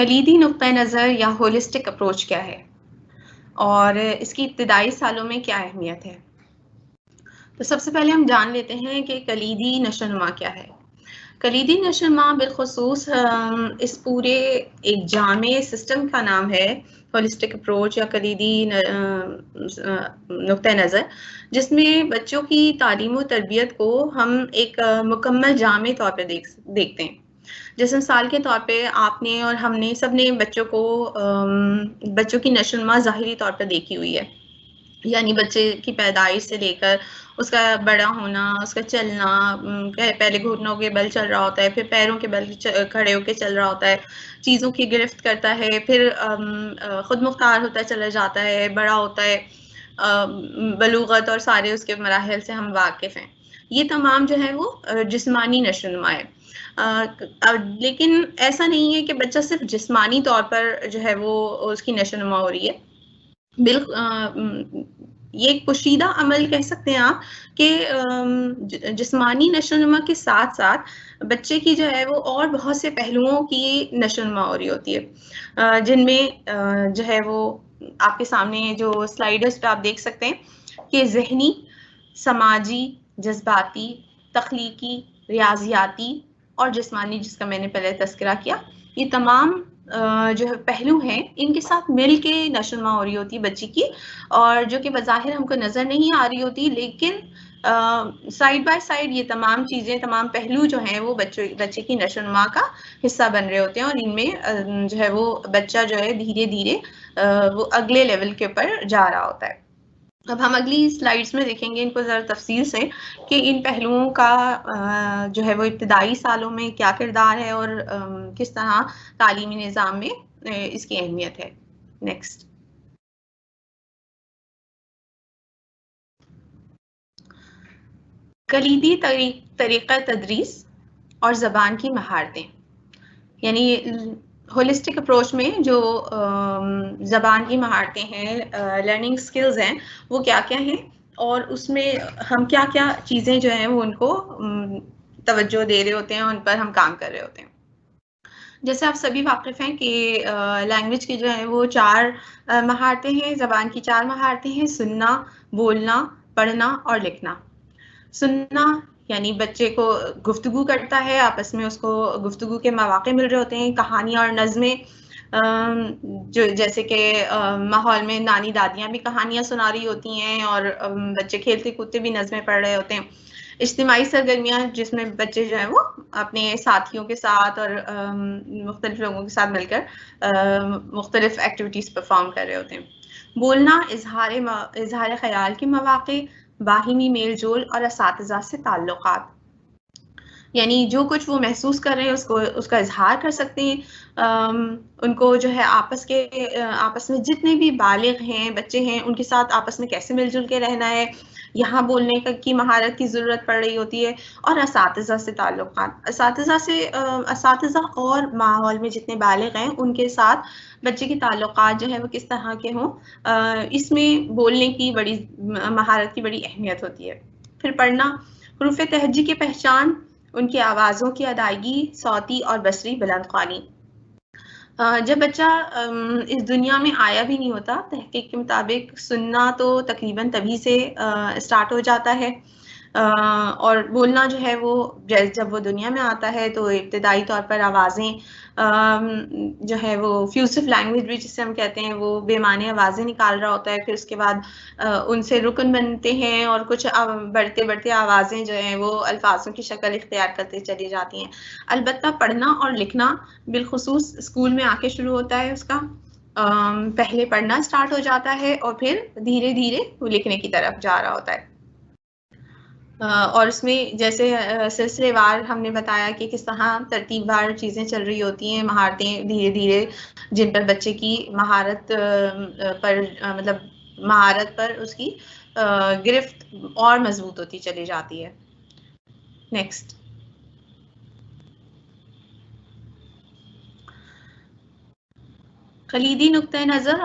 کلیدی نقطۂ نظر یا ہولسٹک اپروچ کیا ہے اور اس کی ابتدائی سالوں میں کیا اہمیت ہے؟ تو سب سے پہلے ہم جان لیتے ہیں کہ کلیدی نشوونما کیا ہے۔ کلیدی نشوونما بالخصوص اس پورے ایک جامع سسٹم کا نام ہے، ہولسٹک اپروچ یا کلیدی نقطۂ نظر، جس میں بچوں کی تعلیم و تربیت کو ہم ایک مکمل جامع طور پہ دیکھتے ہیں۔ جیسے مثال کے طور پہ آپ نے اور ہم نے سب نے بچوں کی نشوونما ظاہری طور پر دیکھی ہوئی ہے، یعنی بچے کی پیدائش سے لے کر اس کا بڑا ہونا، اس کا چلنا، پہلے گھٹنوں کے بل چل رہا ہوتا ہے، پھر پیروں کے بل کھڑے ہو کے چل رہا ہوتا ہے، چیزوں کی گرفت کرتا ہے، پھر خود مختار ہوتا چلا جاتا ہے، بڑا ہوتا ہے، بلوغت اور سارے اس کے مراحل سے ہم واقف ہیں۔ یہ تمام جو ہے وہ جسمانی نشوونما ہے۔ لیکن ایسا نہیں ہے کہ بچہ صرف جسمانی طور پر جو ہے وہ اس کی نشوونما ہو رہی ہے، یہ ایک پوشیدہ عمل کہہ سکتے ہیں آپ کہ جسمانی نشوونما کے ساتھ ساتھ بچے کی جو ہے وہ اور بہت سے پہلوؤں کی نشوونما ہو رہی ہوتی ہے، جن میں جو ہے وہ آپ کے سامنے جو سلائیڈرز پہ آپ دیکھ سکتے ہیں کہ ذہنی، سماجی، جذباتی، تخلیقی، ریاضیاتی اور جسمانی، جس کا میں نے پہلے تذکرہ کیا، یہ تمام جو پہلو ہیں ان کے ساتھ مل کے نشوونما ہو رہی ہوتی ہے بچی کی، اور جو کہ بظاہر ہم کو نظر نہیں آ رہی ہوتی، لیکن سائڈ بائی سائڈ یہ تمام چیزیں، تمام پہلو جو ہیں وہ بچے کی نشوونما کا حصہ بن رہے ہوتے ہیں، اور ان میں جو ہے وہ بچہ جو ہے دھیرے دھیرے وہ اگلے لیول کے اوپر جا رہا ہوتا ہے۔ اب ہم اگلی سلائیڈز میں دیکھیں گے ان کو ذرا تفصیل سے کہ ان پہلوؤں کا جو ہے وہ ابتدائی سالوں میں کیا کردار ہے اور کس طرح تعلیمی نظام میں اس کی اہمیت ہے۔ نیکسٹ۔ کلیدی طریقہ تدریس اور زبان کی مہارتیں، یعنی ہولسٹک اپروچ میں جو زبان کی مہارتیں ہیں، لرننگ سکلز ہیں، وہ کیا کیا ہیں اور اس میں ہم کیا کیا چیزیں جو ہیں وہ ان کو توجہ دے رہے ہوتے ہیں، ان پر ہم کام کر رہے ہوتے ہیں۔ جیسے آپ سبھی واقف ہیں کہ لینگویج کی جو ہے وہ 4 مہارتیں ہیں، زبان کی 4 مہارتیں ہیں: سننا، بولنا، پڑھنا اور لکھنا۔ سننا یعنی بچے کو گفتگو کرتا ہے، آپس میں اس کو گفتگو کے مواقع مل رہے ہوتے ہیں، کہانیاں اور نظمیں، جو جیسے کہ ماحول میں نانی دادیاں بھی کہانیاں سنا رہی ہوتی ہیں اور بچے کھیلتے کودتے بھی نظمیں پڑھ رہے ہوتے ہیں۔ اجتماعی سرگرمیاں، جس میں بچے جو ہیں وہ اپنے ساتھیوں کے ساتھ اور مختلف لوگوں کے ساتھ مل کر مختلف ایکٹیویٹیز پرفارم کر رہے ہوتے ہیں۔ بولنا اظہار خیال کے مواقع، باہمی میل جول اور اساتذہ سے تعلقات، یعنی جو کچھ وہ محسوس کر رہے ہیں اس کا اظہار کر سکتے ہیں۔ ان کو جو ہے آپس میں جتنے بھی بالغ ہیں، بچے ہیں، ان کے ساتھ آپس میں کیسے مل جل کے رہنا ہے، یہاں بولنے کی مہارت کی ضرورت پڑ رہی ہوتی ہے۔ اور اساتذہ سے تعلقات، اساتذہ اور ماحول میں جتنے بالغ ہیں ان کے ساتھ بچے کے تعلقات جو ہے وہ کس طرح کے ہوں، اس میں بولنے کی بڑی مہارت کی بڑی اہمیت ہوتی ہے۔ پھر پڑھنا، حروف تہجی کی پہچان، ان کی آوازوں کی ادائیگی، صوتی اور بصری بلند خوانی۔ جب بچہ اس دنیا میں آیا بھی نہیں ہوتا، تحقیق کے مطابق سننا تو تقریباً تبھی سے اسٹارٹ ہو جاتا ہے، اور بولنا جو ہے وہ جب وہ دنیا میں آتا ہے تو ابتدائی طور پر آوازیں جو ہے وہ فیوسف لینگویج بھی جسے ہم کہتے ہیں، وہ بے معنی آوازیں نکال رہا ہوتا ہے، پھر اس کے بعد ان سے رکن بنتے ہیں اور کچھ بڑھتے بڑھتے آوازیں جو ہیں وہ الفاظوں کی شکل اختیار کرتے چلی جاتی ہیں۔ البتہ پڑھنا اور لکھنا بالخصوص اسکول میں آ کے شروع ہوتا ہے، اس کا پہلے پڑھنا سٹارٹ ہو جاتا ہے اور پھر دھیرے دھیرے وہ لکھنے کی طرف جا رہا ہوتا ہے۔ اور اس میں جیسے سلسلے وار ہم نے بتایا کہ کس طرح ترتیب وار چیزیں چل رہی ہوتی ہیں، مہارتیں دھیرے دھیرے جن پر بچے کی مہارت پر اس کی گرفت اور مضبوط ہوتی چلی جاتی ہے۔ نیکسٹ۔ کلیدی نقطۂ نظر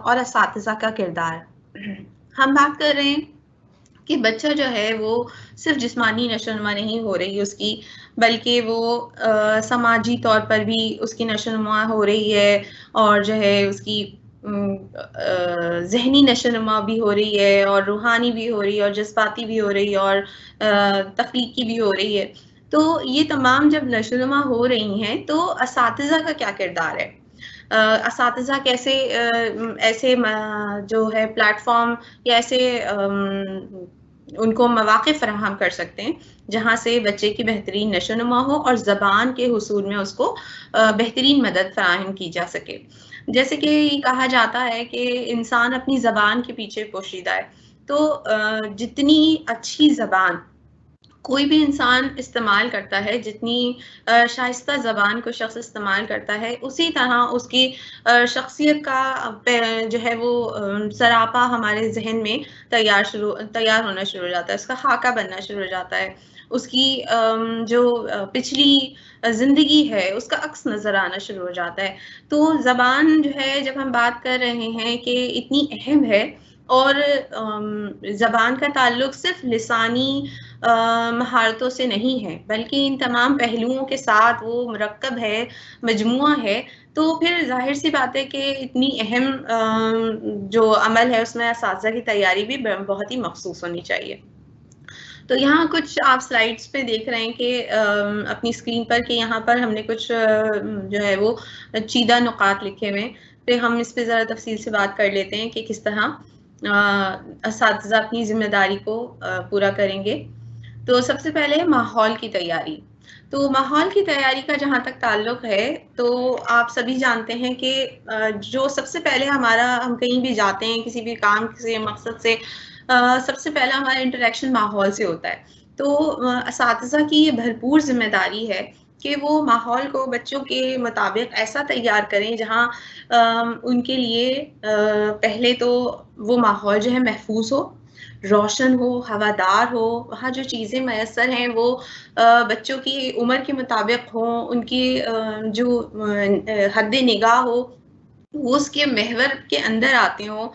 اور اساتذہ کا کردار۔ ہم بات کر رہے ہیں کہ بچہ جو ہے وہ صرف جسمانی نشو و نما نہیں ہو رہی اس کی، بلکہ وہ سماجی طور پر بھی اس کی نشو و نما ہو رہی ہے، اور جو ہے اس کی ذہنی نشو و نما بھی ہو رہی ہے، اور روحانی بھی ہو رہی ہے، اور جذباتی بھی ہو رہی ہے، اور تخلیقی بھی ہو رہی ہے۔ تو یہ تمام جب نشو و نما ہو رہی ہیں تو اساتذہ کا کیا کردار ہے؟ اساتذہ کیسے ایسے جو ہے پلیٹ فارم یا ایسے ان کو مواقع فراہم کر سکتے ہیں جہاں سے بچے کی بہترین نشو و نما ہو اور زبان کے حصول میں اس کو بہترین مدد فراہم کی جا سکے۔ جیسے کہ کہا جاتا ہے کہ انسان اپنی زبان کے پیچھے پوشیدہ ہے، تو جتنی اچھی زبان کوئی بھی انسان استعمال کرتا ہے، جتنی شائستہ زبان کو شخص استعمال کرتا ہے، اسی طرح اس کی شخصیت کا جو ہے وہ سراپا ہمارے ذہن میں تیار ہونا شروع ہو جاتا ہے، اس کا خاکہ بننا شروع ہو جاتا ہے، اس کی جو پچھلی زندگی ہے اس کا عکس نظر آنا شروع ہو جاتا ہے۔ تو زبان جو ہے جب ہم بات کر رہے ہیں کہ اتنی اہم ہے، اور زبان کا تعلق صرف لسانی مہارتوں سے نہیں ہے، بلکہ ان تمام پہلوؤں کے ساتھ وہ مرکب ہے، مجموعہ ہے، تو پھر ظاہر سی بات ہے کہ اتنی اہم جو عمل ہے اس میں اساتذہ کی تیاری بھی بہت ہی مخصوص ہونی چاہیے۔ تو یہاں کچھ آپ سلائیڈز پہ دیکھ رہے ہیں کہ اپنی اسکرین پر کہ یہاں پر ہم نے کچھ جو ہے وہ چیدہ نقاط لکھے ہوئے ہیں، پھر ہم اس پہ ذرا تفصیل سے بات کر لیتے ہیں کہ کس طرح اساتذہ اپنی ذمہ داری کو پورا کریں گے۔ تو سب سے پہلے ماحول کی تیاری۔ تو ماحول کی تیاری کا جہاں تک تعلق ہے تو آپ سبھی جانتے ہیں کہ جو سب سے پہلے ہم کہیں بھی جاتے ہیں کسی بھی کام سے مقصد سے، سب سے پہلا ہمارا انٹریکشن ماحول سے ہوتا ہے۔ تو اساتذہ کی یہ بھرپور ذمہ داری ہے کہ وہ ماحول کو بچوں کے مطابق ایسا تیار کریں جہاں ان کے لیے پہلے تو وہ ماحول جو ہے محفوظ ہو، روشن ہو، ہوادار ہو، وہاں جو چیزیں میسر ہیں وہ بچوں کی عمر کے مطابق ہوں، ان کی جو حد نگاہ ہو وہ اس کے محور کے اندر آتے ہوں۔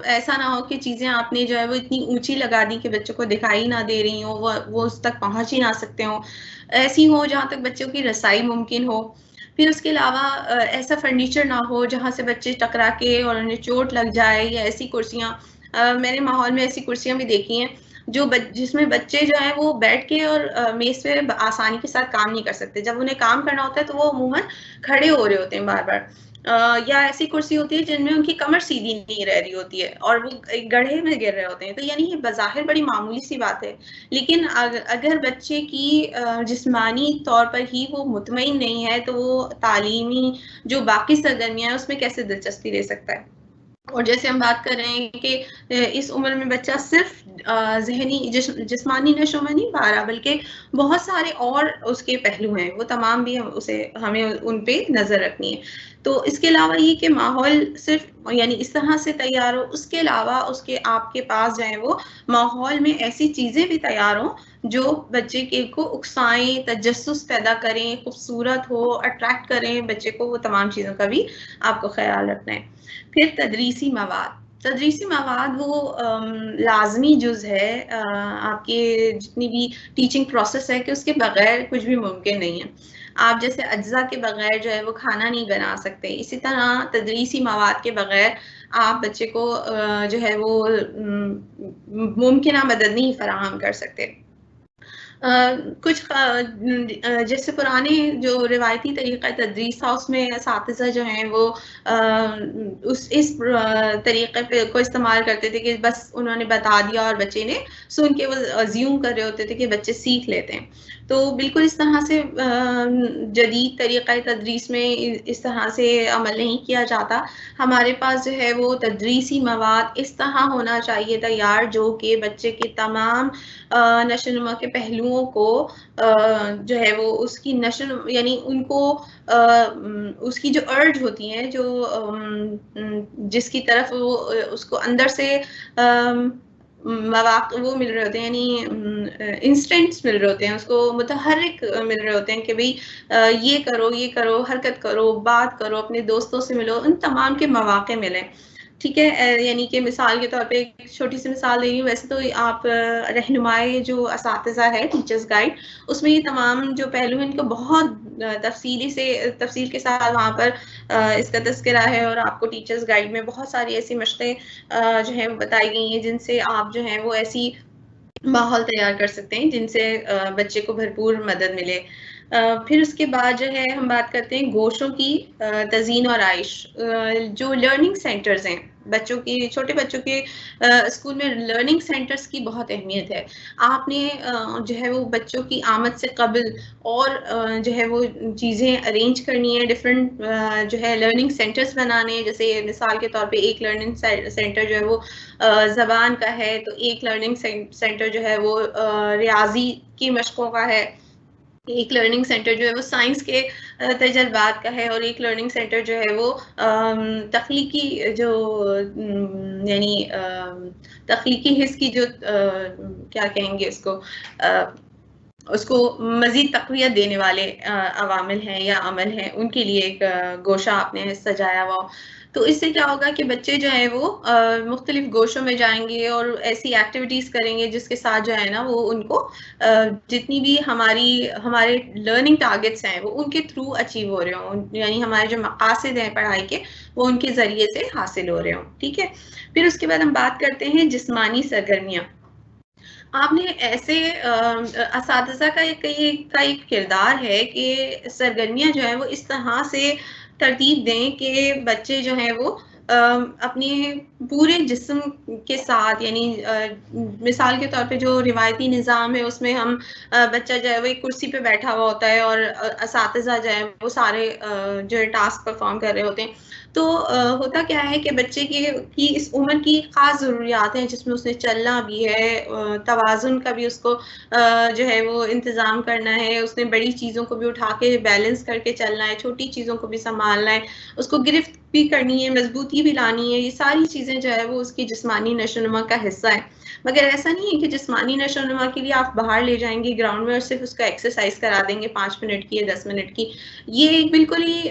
ایسا نہ ہو کہ چیزیں آپ نے جو ہے وہ اتنی اونچی لگا دی کہ بچوں کو دکھائی نہ دے رہی ہوں، وہ اس تک پہنچ ہی نہ سکتے ہوں، ایسی ہو جہاں تک بچوں کی رسائی ممکن ہو۔ پھر اس کے علاوہ ایسا فرنیچر نہ ہو جہاں سے بچے ٹکرا کے اور انہیں چوٹ لگ جائے، یا ایسی کرسیاں، میں نے ماحول میں ایسی کرسیاں بھی دیکھی ہیں جس میں بچے جو ہیں وہ بیٹھ کے اور میز پہ آسانی کے ساتھ کام نہیں کر سکتے، جب انہیں کام کرنا ہوتا ہے تو وہ عموماً کھڑے ہو رہے ہوتے ہیں بار بار، یا ایسی کرسی ہوتی ہے جن میں ان کی کمر سیدھی نہیں رہ رہی ہوتی ہے اور وہ گڑھے میں گر رہے ہوتے ہیں۔ تو یعنی یہ بظاہر بڑی معمولی سی بات ہے، لیکن اگر بچے کی جسمانی طور پر ہی وہ مطمئن نہیں ہے تو وہ تعلیمی جو باقی سرگرمیاں ہیں اس میں کیسے دلچسپی لے سکتا ہے۔ اور جیسے ہم بات کر رہے ہیں کہ اس عمر میں بچہ صرف ذہنی جسمانی نشو میں نہیں پا رہا، بلکہ بہت سارے اور اس کے پہلو ہیں، وہ تمام بھی ہمیں ان پہ نظر رکھنی ہے۔ تو اس کے علاوہ یہ کہ ماحول صرف یعنی اس طرح سے تیار ہو، اس کے علاوہ آپ کے پاس جائیں وہ ماحول میں ایسی چیزیں بھی تیار ہوں جو بچے کو اکسائیں، تجسس پیدا کریں، خوبصورت ہو، اٹریکٹ کریں بچے کو، وہ تمام چیزوں کا بھی آپ کو خیال رکھنا ہے۔ پھر تدریسی مواد وہ لازمی جز ہے آپ کے جتنی بھی ٹیچنگ پروسیس ہے کہ اس کے بغیر کچھ بھی ممکن نہیں ہے۔ آپ جیسے اجزاء کے بغیر جو ہے وہ کھانا نہیں بنا سکتے، اسی طرح تدریسی مواد کے بغیر آپ بچے کو جو ہے وہ ممکنہ مدد نہیں فراہم کر سکتے۔ کچھ جیسے پرانے جو روایتی طریقہ تدریس تھا اس میں اساتذہ جو ہیں وہ اس طریقے کو استعمال کرتے تھے کہ بس انہوں نے بتا دیا اور بچے نے سن کے وہ ازیوم کر رہے ہوتے تھے کہ بچے سیکھ لیتے ہیں۔ تو بالکل اس طرح سے جدید طریقہ تدریس میں اس طرح سے عمل نہیں کیا جاتا۔ ہمارے پاس جو ہے وہ تدریسی مواد اس طرح ہونا چاہیے تیار جو کہ بچے کے تمام نشو و نما کے پہلوؤں کو جو ہے وہ اس کی یعنی ان کو اس کی جو ارج ہوتی ہیں، جو جس کی طرف وہ اس کو اندر سے مواقع وہ مل رہے ہوتے ہیں، یعنی انسٹنٹس مل رہے ہوتے ہیں، اس کو متحرک مل رہے ہوتے ہیں کہ بھئی یہ کرو، حرکت کرو، بات کرو، اپنے دوستوں سے ملو، ان تمام کے مواقع ملیں۔ ٹھیک ہے، یعنی کہ مثال کے طور پہ ایک چھوٹی سی مثال دے رہی ہوں. ویسے تو آپ رہنمائی جو اساتذہ ہے ٹیچرز گائیڈ، اس میں یہ تمام جو پہلو ہیں ان کو بہت تفصیل کے ساتھ وہاں پر اس کا تذکرہ ہے، اور آپ کو ٹیچرز گائیڈ میں بہت ساری ایسی مشقیں جو ہیں وہ بتائی گئی ہیں جن سے آپ جو ہیں وہ ایسی ماحول تیار کر سکتے ہیں جن سے بچے کو بھرپور مدد ملے. پھر اس کے بعد جو ہے ہم بات کرتے ہیں گوشوں کی تزئین اور آرائش. جو لرننگ سینٹرز ہیں چھوٹے بچوں کے اسکول میں لرننگ سینٹرز کی بہت اہمیت ہے. آپ نے جو ہے وہ بچوں کی آمد سے قبل اور جو ہے وہ چیزیں ارینج کرنی ہے، ڈفرینٹ جو ہے لرننگ سینٹرز بنانے ہیں. جیسے مثال کے طور پہ ایک لرننگ سینٹر جو ہے وہ زبان کا ہے، تو ایک لرننگ سینٹر جو ہے وہ ریاضی کی مشقوں کا ہے، ایک لرننگ سینٹر جو ہے وہ سائنس کے تجربات کا ہے، اور ایک لرننگ سینٹر جو ہے وہ تخلیقی جو یعنی تخلیقی حص کی جو کیا کہیں گے اس کو مزید تقویت دینے والے عوامل ہیں یا عمل ہیں، ان کے لیے ایک گوشہ آپ نے سجایا ہوا. تو اس سے کیا ہوگا کہ بچے جو ہیں وہ مختلف گوشوں میں جائیں گے اور ایسی ایکٹیویٹیز کریں گے جس کے ساتھ جو ہے نا وہ ان کو جتنی بھی ہمارے لرننگ ٹارگیٹس ہیں وہ ان کے تھرو اچیو ہو رہے ہوں، یعنی ہمارے جو مقاصد ہیں پڑھائی کے وہ ان کے ذریعے سے حاصل ہو رہے ہوں. ٹھیک ہے، پھر اس کے بعد ہم بات کرتے ہیں جسمانی سرگرمیاں. آپ نے ایسے اساتذہ کا ایک کردار ہے کہ سرگرمیاں جو ہیں وہ اس طرح سے ترتیب دیں کہ بچے جو ہیں وہ اپنے پورے جسم کے ساتھ، یعنی مثال کے طور پہ جو روایتی نظام ہے اس میں ہم بچہ جو ہے وہ ایک کرسی پہ بیٹھا ہوا ہوتا ہے اور اساتذہ جو ہے وہ سارے جو ہے ٹاسک پرفارم کر رہے ہوتے ہیں. تو ہوتا کیا ہے کہ بچے کی اس عمر کی خاص ضروریات ہیں جس میں اس نے چلنا بھی ہے، توازن کا بھی اس کو جو ہے وہ انتظام کرنا ہے، اس نے بڑی چیزوں کو بھی اٹھا کے بیلنس کر کے چلنا ہے، چھوٹی چیزوں کو بھی سنبھالنا ہے، اس کو گرفت بھی کرنی ہے، مضبوطی بھی لانی ہے. یہ ساری چیزیں جو ہے وہ اس کی جسمانی نشو و نما کا حصہ ہے. مگر ایسا نہیں ہے کہ جسمانی نشو و نما کے لیے آپ باہر لے جائیں گے گراؤنڈ میں اور صرف اس کا ایکسرسائز کرا دیں گے 5 منٹ کی یا 10 منٹ کی. یہ بالکل ہی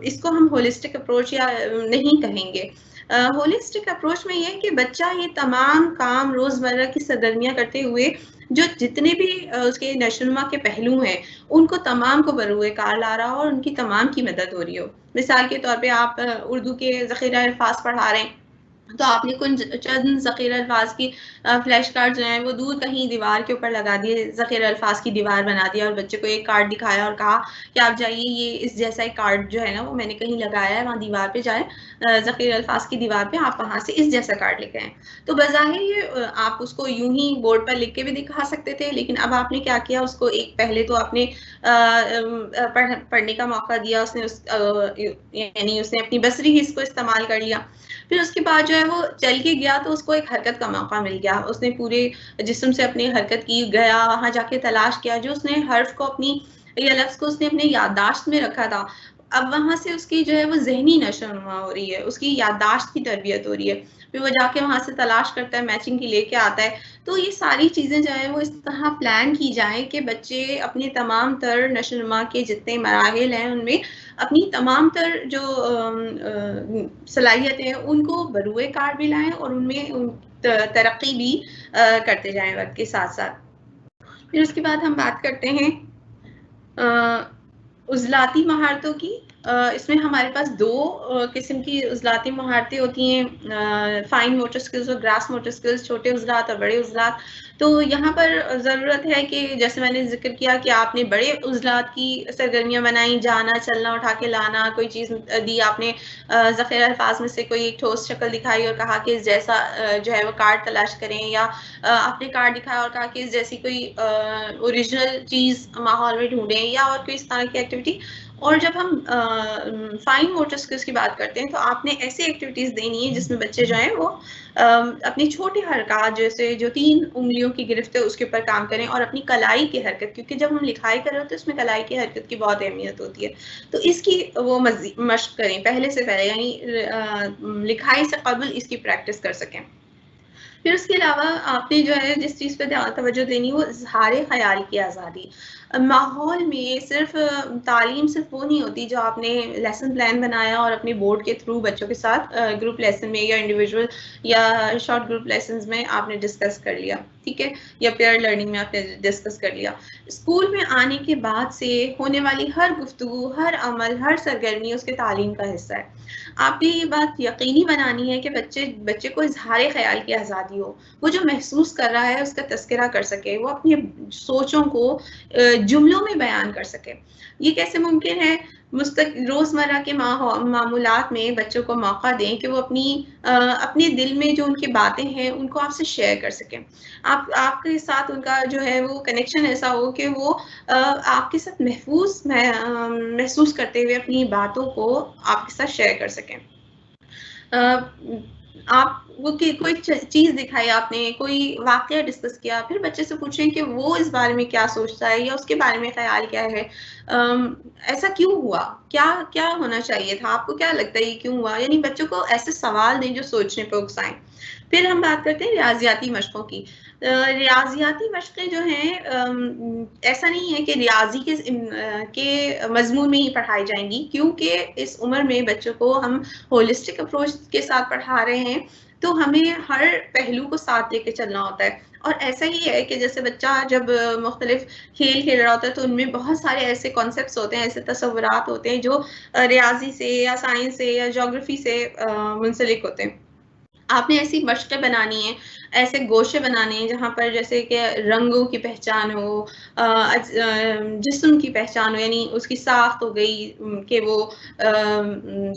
اس کو ہم ہولسٹک اپروچ یا نہیں کہیں گے. ہولسٹک اپروچ میں یہ ہے کہ بچہ یہ تمام کام روزمرہ کی سرگرمیاں کرتے ہوئے جو جتنے بھی اس کے نشو و نما کے پہلو ہیں ان کو تمام کو بروئے کار لا رہا ہو اور ان کی تمام کی مدد ہو رہی ہو. مثال کے طور پہ آپ اردو کے ذخیرہ الفاظ پڑھا رہے ہیں تو آپ نے چند ذخیرہ الفاظ کی فلیش کارڈ جو ہیں وہ دور کہیں دیوار کے اوپر لگا دیے، ذخیرہ الفاظ کی دیوار بنا دیا اور بچے کو ایک کارڈ دکھایا اور کہا کہ آپ جائیے یہ اس جیسا ایک کارڈ جو ہے نا وہ میں نے کہیں لگایا ہے، وہاں دیوار پہ جائیں، ذخیرہ الفاظ کی دیوار پہ آپ وہاں سے اس جیسا کارڈ لے کے آئیں. تو بظاہر یہ آپ اس کو یوں ہی بورڈ پر لکھ کے بھی دکھا سکتے تھے، لیکن اب آپ نے کیا کیا، اس کو ایک پہلے تو آپ نے پڑھنے کا موقع دیا، اس نے یعنی اس نے اپنی بصری حص کو استعمال کر لیا. پھر اس کے بعد جو ہے وہ چل کے گیا تو اس کو ایک حرکت کا موقع مل گیا، اس نے پورے جسم سے اپنی حرکت کی، گیا وہاں جا کے تلاش کیا، جو اس نے حرف کو اپنی یا لفظ کو اس نے اپنے یادداشت میں رکھا تھا، اب وہاں سے اس کی جو ہے وہ ذہنی نشو و نما ہو رہی ہے، اس کی یادداشت کی تربیت ہو رہی ہے. پھر وہ جا کے وہاں سے تلاش کرتا ہے، میچنگ کی لے کے آتا ہے. تو یہ ساری چیزیں جو ہے وہ اس طرح پلان کی جائیں کہ بچے اپنے تمام تر نشو و نما کے جتنے مراحل ہیں ان میں اپنی تمام تر جو صلاحیتیں ہیں ان کو بروئے کار بھی لائیں اور ان میں ترقی بھی کرتے جائیں وقت کے ساتھ ساتھ. پھر اس کے بعد ہم بات کرتے ہیں عضلاتی مہارتوں کی. اس میں ہمارے پاس 2 قسم کی عضلاتی مہارتیں ہوتی ہیں، فائن موٹر سکلز اور گراس موٹر سکلز، چھوٹے عضلات اور بڑے عضلات. تو یہاں پر ضرورت ہے کہ جیسے میں نے ذکر کیا کہ آپ نے بڑے عضلات کی سرگرمیاں بنائیں، جانا، چلنا، اٹھا کے لانا، کوئی چیز دی آپ نے، ذخیرہ الفاظ میں سے کوئی ایک ٹھوس شکل دکھائی اور کہا کہ اس جیسا جو ہے وہ کارڈ تلاش کریں، یا آپ نے کارڈ دکھایا اور کہا کہ اس جیسی کوئی اوریجنل چیز ماحول میں ڈھونڈیں، یا اور کوئی اس طرح کی ایکٹیویٹی. اور جب ہم فائن موٹر اسکلز کی بات کرتے ہیں تو آپ نے ایسی ایکٹیویٹیز دینی ہے جس میں بچے جو ہیں وہ اپنی چھوٹی حرکات جیسے جو 3 انگلیوں کی گرفت ہے اس کے اوپر کام کریں، اور اپنی کلائی کی حرکت، کیونکہ جب ہم لکھائی کر رہے ہوتے ہیں اس میں کلائی کی حرکت کی بہت اہمیت ہوتی ہے، تو اس کی وہ مشق کریں پہلے سے پہلے، یعنی لکھائی سے قبل اس کی پریکٹس کر سکیں. پھر اس کے علاوہ آپ نے جو ہے جس چیز پہ توجہ دینی وہ اظہار خیال کی آزادی. ماحول میں صرف تعلیم صرف وہ نہیں ہوتی جو آپ نے لیسن پلان بنایا اور اپنے بورڈ کے تھرو بچوں کے ساتھ گروپ لیسن میں یا انڈیویجول یا شارٹ گروپ لیسنز میں آپ نے ڈسکس کر لیا، ٹھیک ہے، یا پیئر لرننگ میں آپ نے ڈسکس کر لیا. اسکول میں آنے کے بعد سے ہونے والی ہر گفتگو، ہر عمل، ہر سرگرمی اس کے تعلیم کا حصہ ہے. آپ نے یہ بات یقینی بنانی ہے کہ بچے کو اظہار خیال کی آزادی ہو، وہ جو محسوس کر رہا ہے اس کا تذکرہ کر سکے، وہ اپنی سوچوں کو جملوں میں بیان کر سکے. یہ کیسے ممکن ہے؟ روزمرہ کے معمولات میں بچوں کو موقع دیں کہ وہ اپنے دل میں جو ان کی باتیں ہیں ان کو آپ سے شیئر کر سکیں. آپ کے ساتھ ان کا جو ہے وہ کنیکشن ایسا ہو کہ وہ آپ کے ساتھ محسوس کرتے ہوئے اپنی باتوں کو آپ کے ساتھ شیئر کر سکیں. آپ وہ کوئی چیز دکھائی، آپ نے کوئی واقعہ ڈسکس کیا، پھر بچے سے پوچھیں کہ وہ اس بارے میں کیا سوچتا ہے یا اس کے بارے میں خیال کیا ہے، ایسا کیوں ہوا، کیا ہونا چاہیے تھا، آپ کو کیا لگتا ہے یہ کیوں ہوا. یعنی بچوں کو ایسے سوال دیں جو سوچنے پہ اکسائیں. پھر ہم بات کرتے ہیں ریاضیاتی مشقوں کی. ریاضیاتی مشقیں جو ہیں ایسا نہیں ہے کہ ریاضی کے مضمون میں ہی پڑھائی جائیں گی، کیونکہ اس عمر میں بچوں کو ہم ہولسٹک اپروچ کے ساتھ پڑھا رہے ہیں تو ہمیں ہر پہلو کو ساتھ لے کے چلنا ہوتا ہے. اور ایسا ہی ہے کہ جیسے بچہ جب مختلف کھیل کھیل رہا ہوتا ہے تو ان میں بہت سارے ایسے کانسیپٹس ہوتے ہیں، ایسے تصورات ہوتے ہیں جو ریاضی سے یا سائنس سے یا جیوگرافی سے منسلک ہوتے ہیں. آپ نے ایسی مشقیں بنانی ہیں، ایسے گوشے بنانے ہیں جہاں پر جیسے کہ رنگوں کی پہچان ہو، جسم کی پہچان ہو، یعنی اس کی ساخت ہو گئی کہ وہ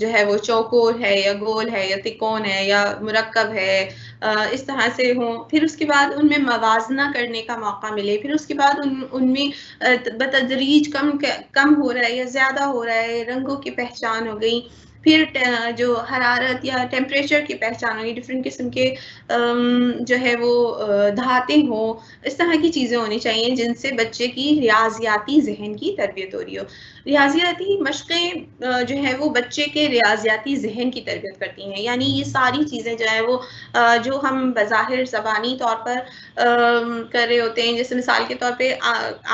جو ہے وہ چوکور ہے یا گول ہے یا تکون ہے یا مرکب ہے، اس طرح سے ہوں. پھر اس کے بعد ان میں موازنہ کرنے کا موقع ملے، پھر اس کے بعد ان میں بتدریج کم ہو رہا ہے یا زیادہ ہو رہا ہے، رنگوں کی پہچان ہو گئی. پھر جو حرارت یا ٹیمپریچر کی پہچان ہوگی، ڈفرینٹ قسم کے جو ہے وہ دھاتیں ہوں، اس طرح کی چیزیں ہونی چاہیے جن سے بچے کی ریاضیاتی ذہن کی تربیت ہو رہی ہو. ریاضیاتی مشقیں جو ہے وہ بچے کے ریاضیاتی ذہن کی تربیت کرتی ہیں. یعنی یہ ساری چیزیں جو ہے وہ جو ہم بظاہر زبانی طور پر کر رہے ہوتے ہیں، جیسے مثال کے طور پہ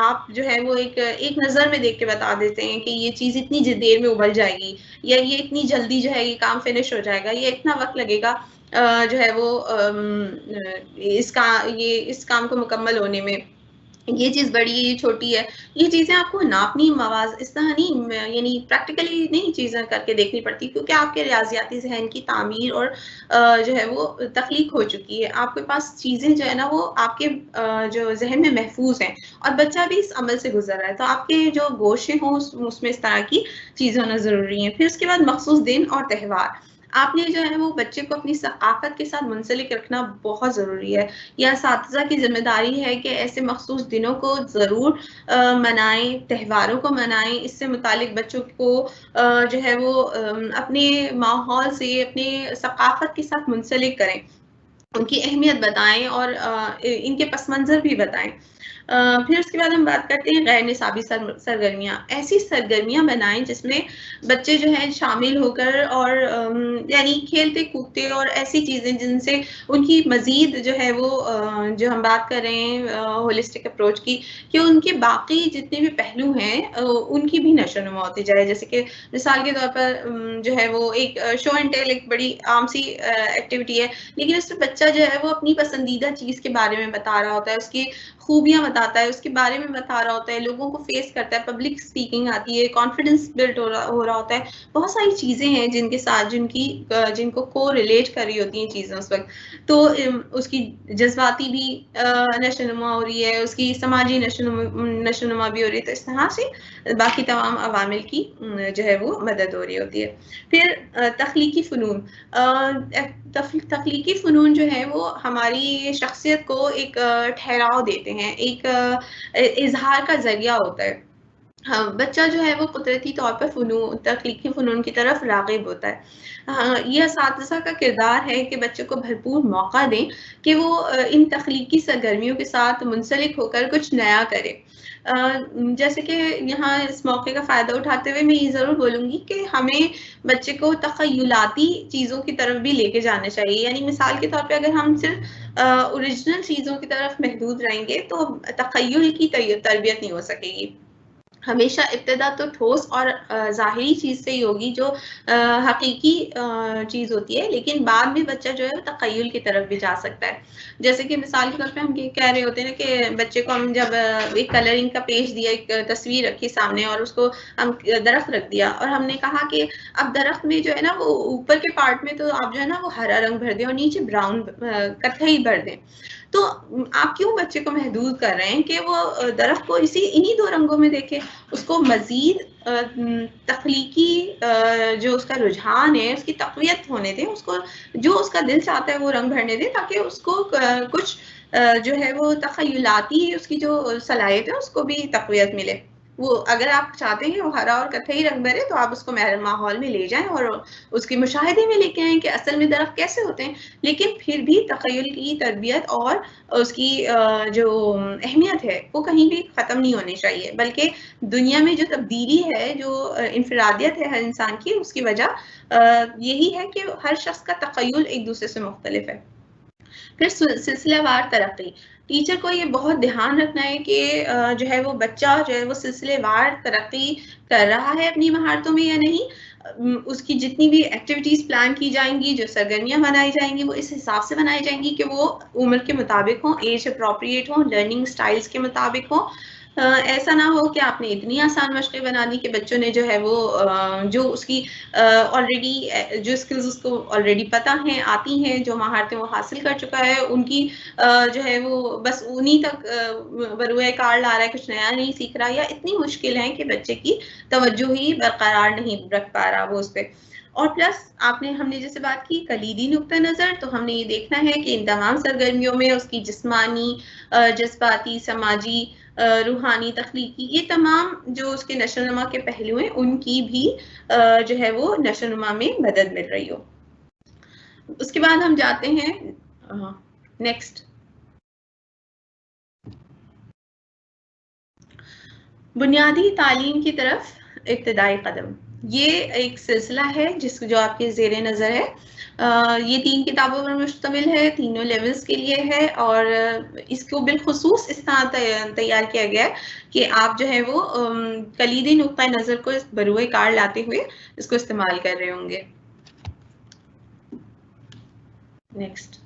آپ جو ہے وہ ایک نظر میں دیکھ کے بتا دیتے ہیں کہ یہ چیز اتنی دیر میں ابل جائے گی، یا یہ اتنی جلدی جو ہے یہ کام فنش ہو جائے گا، یہ اتنا وقت لگے گا جو ہے وہ اس کام کو مکمل ہونے میں، یہ چیز بڑی ہے، یہ چھوٹی ہے. یہ چیزیں آپ کو ناپنی اس طرح نہیں، یعنی پریکٹیکلی نہیں چیزیں کر کے دیکھنی پڑتی، کیونکہ آپ کے ریاضیاتی ذہن کی تعمیر اور جو ہے وہ تخلیق ہو چکی ہے. آپ کے پاس چیزیں جو ہے نا وہ آپ کے جو ذہن میں محفوظ ہیں اور بچہ بھی اس عمل سے گزر رہا ہے، تو آپ کے جو گوشے ہوں اس میں اس طرح کی چیزیں ہونا ضروری ہیں. پھر اس کے بعد مخصوص دن اور تہوار. آپ نے جو ہے وہ بچے کو اپنی ثقافت کے ساتھ منسلک رکھنا بہت ضروری ہے. یا اساتذہ کی ذمہ داری ہے کہ ایسے مخصوص دنوں کو ضرور منائیں، تہواروں کو منائیں. اس سے متعلق بچوں کو جو ہے وہ اپنے ماحول سے، اپنے ثقافت کے ساتھ منسلک کریں، ان کی اہمیت بتائیں اور ان کے پس منظر بھی بتائیں. پھر اس کے بعد ہم بات کرتے ہیں غیر نصابی سرگرمیاں. ایسی سرگرمیاں بنائیں جس میں بچے جو ہیں شامل ہو کر اور یعنی کھیلتے کودتے اور ایسی چیزیں جن سے ان کی مزید جو ہے وہ جو ہم بات کر رہے ہیں ہولسٹک اپروچ کی، کہ ان کے باقی جتنے بھی پہلو ہیں ان کی بھی نشو نما ہوتی جائے. جیسے کہ مثال کے طور پر جو ہے وہ ایک شو اینڈ ٹیل ایک بڑی عام سی ایکٹیویٹی ہے، لیکن اس میں بچہ جو ہے وہ اپنی پسندیدہ چیز کے بارے میں بتا رہا ہوتا ہے، اس کی خوبیاں بتاتا ہے، اس کے بارے میں بتا رہا ہوتا ہے، لوگوں کو فیس کرتا ہے، پبلک اسپیکنگ آتی ہے، کانفیڈنس بلڈ ہو رہا ہوتا ہے. بہت ساری چیزیں ہیں جن کے ساتھ جن کو کو ریلیٹ کر رہی ہوتی ہیں چیزیں اس وقت. تو اس کی جذباتی بھی نشو نما ہو رہی ہے، اس کی سماجی نشو نما بھی ہو رہی ہے. تو اس طرح سے باقی تمام عوامل کی جو ہے وہ مدد ہو رہی ہوتی ہے. پھر تخلیقی فنون. تخلیقی فنون جو ہے وہ ہماری شخصیت کو ایک ٹھہراؤ دیتے ہیں، ایک اظہار کا ذریعہ ہوتا ہے. ہاں بچہ جو ہے وہ قدرتی طور پر تخلیقی فنون کی طرف راغب ہوتا ہے. ہاں یہ اساتذہ کا کردار ہے کہ بچے کو بھرپور موقع دیں کہ وہ ان تخلیقی سرگرمیوں کے ساتھ منسلک ہو کر کچھ نیا کرے. جیسے کہ یہاں اس موقع کا فائدہ اٹھاتے ہوئے میں یہ ضرور بولوں گی کہ ہمیں بچے کو تخیلاتی چیزوں کی طرف بھی لے کے جانا چاہیے. یعنی مثال کے طور پہ اگر ہم صرف اوریجنل چیزوں کی طرف محدود رہیں گے تو تخیل کی تربیت نہیں ہو سکے گی. ہمیشہ ابتدا تو ٹھوس اور ظاہری چیز سے ہی ہوگی جو حقیقی چیز ہوتی ہے، لیکن بعد میں بچہ جو ہے وہ تخیل کی طرف بھی جا سکتا ہے. جیسے کہ مثال کے طور پہ ہم یہ کہہ رہے ہوتے ہیں نا کہ بچے کو ہم جب ایک کلرنگ کا پیج دیا، ایک تصویر رکھی سامنے اور اس کو ہم درخت رکھ دیا اور ہم نے کہا کہ اب درخت میں جو ہے نا وہ اوپر کے پارٹ میں تو آپ جو ہے نا وہ ہرا رنگ بھر دیں اور نیچے براؤن کتھئی بھر دیں. تو آپ کیوں بچے کو محدود کر رہے ہیں کہ وہ درخت کو انہی دو رنگوں میں دیکھے؟ اس کو مزید تخلیقی جو اس کا رجحان ہے اس کی تقویت ہونے دیں، اس کو جو اس کا دل چاہتا ہے وہ رنگ بھرنے دیں تاکہ اس کو کچھ جو ہے وہ تخیلاتی اس کی جو صلاحیت ہے اس کو بھی تقویت ملے. وہ اگر آپ چاہتے ہیں کہ وہ ہرا اور کتھئی رنگ بھرے تو آپ اس کو ماحول میں لے جائیں اور اس کے مشاہدے میں لے کے آئیں کہ اصل میں درخت کیسے ہوتے ہیں. لیکن پھر بھی تخیل کی تربیت اور اس کی جو اہمیت ہے وہ کہیں بھی ختم نہیں ہونی چاہیے، بلکہ دنیا میں جو تبدیلی ہے، جو انفرادیت ہے ہر انسان کی، اس کی وجہ یہی ہے کہ ہر شخص کا تخیل ایک دوسرے سے مختلف ہے. پھر سلسلہ وار ترقی. ٹیچر کو یہ بہت دھیان رکھنا ہے کہ جو ہے وہ بچہ جو ہے وہ سلسلے وار ترقی کر رہا ہے اپنی مہارتوں میں یا نہیں. اس کی جتنی بھی ایکٹیویٹیز پلان کی جائیں گی، جو سرگرمیاں بنائی جائیں گی، وہ اس حساب سے بنائی جائیں گی کہ وہ عمر کے مطابق ہوں، ایج اپروپریٹ ہوں، لرننگ سٹائلز کے مطابق ہوں. ایسا نہ ہو کہ آپ نے اتنی آسان مشقیں بنا دی کہ بچوں نے جو ہے وہ جو اس کی آلریڈی جو اسکلز اس کو آلریڈی پتہ ہیں، آتی ہیں، جو مہارتیں وہ حاصل کر چکا ہے، ان کی جو ہے وہ بس انہی تک بروئے کار لا رہا ہے، کچھ نیا نہیں سیکھ رہا، یا اتنی مشکل ہے کہ بچے کی توجہ ہی برقرار نہیں رکھ پا رہا وہ اس پہ. اور پلس ہم نے جیسے بات کی کلیدی نقطہ نظر، تو ہم نے یہ دیکھنا ہے کہ ان تمام سرگرمیوں میں اس کی جسمانی، جذباتی، سماجی، روحانی، تخلیقی، یہ تمام جو اس کے نشو و نما کے پہلو ہیں ان کی بھی جو ہے وہ نشو و نما میں مدد مل رہی ہو. اس کے بعد ہم جاتے ہیں نیکسٹ، بنیادی تعلیم کی طرف ابتدائی قدم. یہ ایک سلسلہ ہے جو آپ کے زیر نظر ہے. یہ 3 کتابوں پر مشتمل ہے، تینوں لیولز کے لیے ہے، اور اس کو بالخصوص اس طرح تیار کیا گیا ہے کہ آپ جو ہے وہ کلیدی نقطہ نظر کو بروئے کار لاتے ہوئے اس کو استعمال کر رہے ہوں گے. نیکسٹ.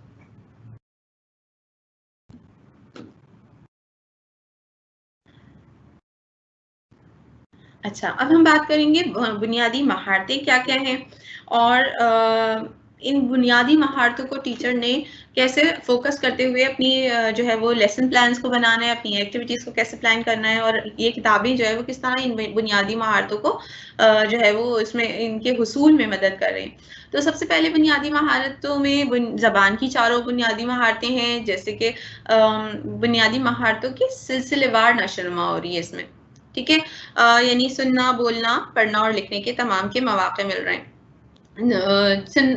اچھا، اب ہم بات کریں گے بنیادی مہارتیں کیا کیا ہیں، اور ان بنیادی مہارتوں کو ٹیچر نے کیسے فوکس کرتے ہوئے اپنی جو ہے وہ لیسن پلانز کو بنانا ہے، اپنی ایکٹیویٹیز کو کیسے پلان کرنا ہے، اور یہ کتابیں جو ہے وہ کس طرح ان بنیادی مہارتوں کو جو ہے وہ اس میں ان کے حصول میں مدد کر رہے ہیں. تو سب سے پہلے بنیادی مہارتوں میں زبان کی 4 بنیادی مہارتیں ہیں، جیسے کہ بنیادی مہارتوں کی سلسلے وار نشو و نما ہو رہی ہے اس میں. ٹھیک ہے، یعنی سننا، بولنا، پڑھنا اور لکھنے کے تمام کے مواقع مل رہے ہیں.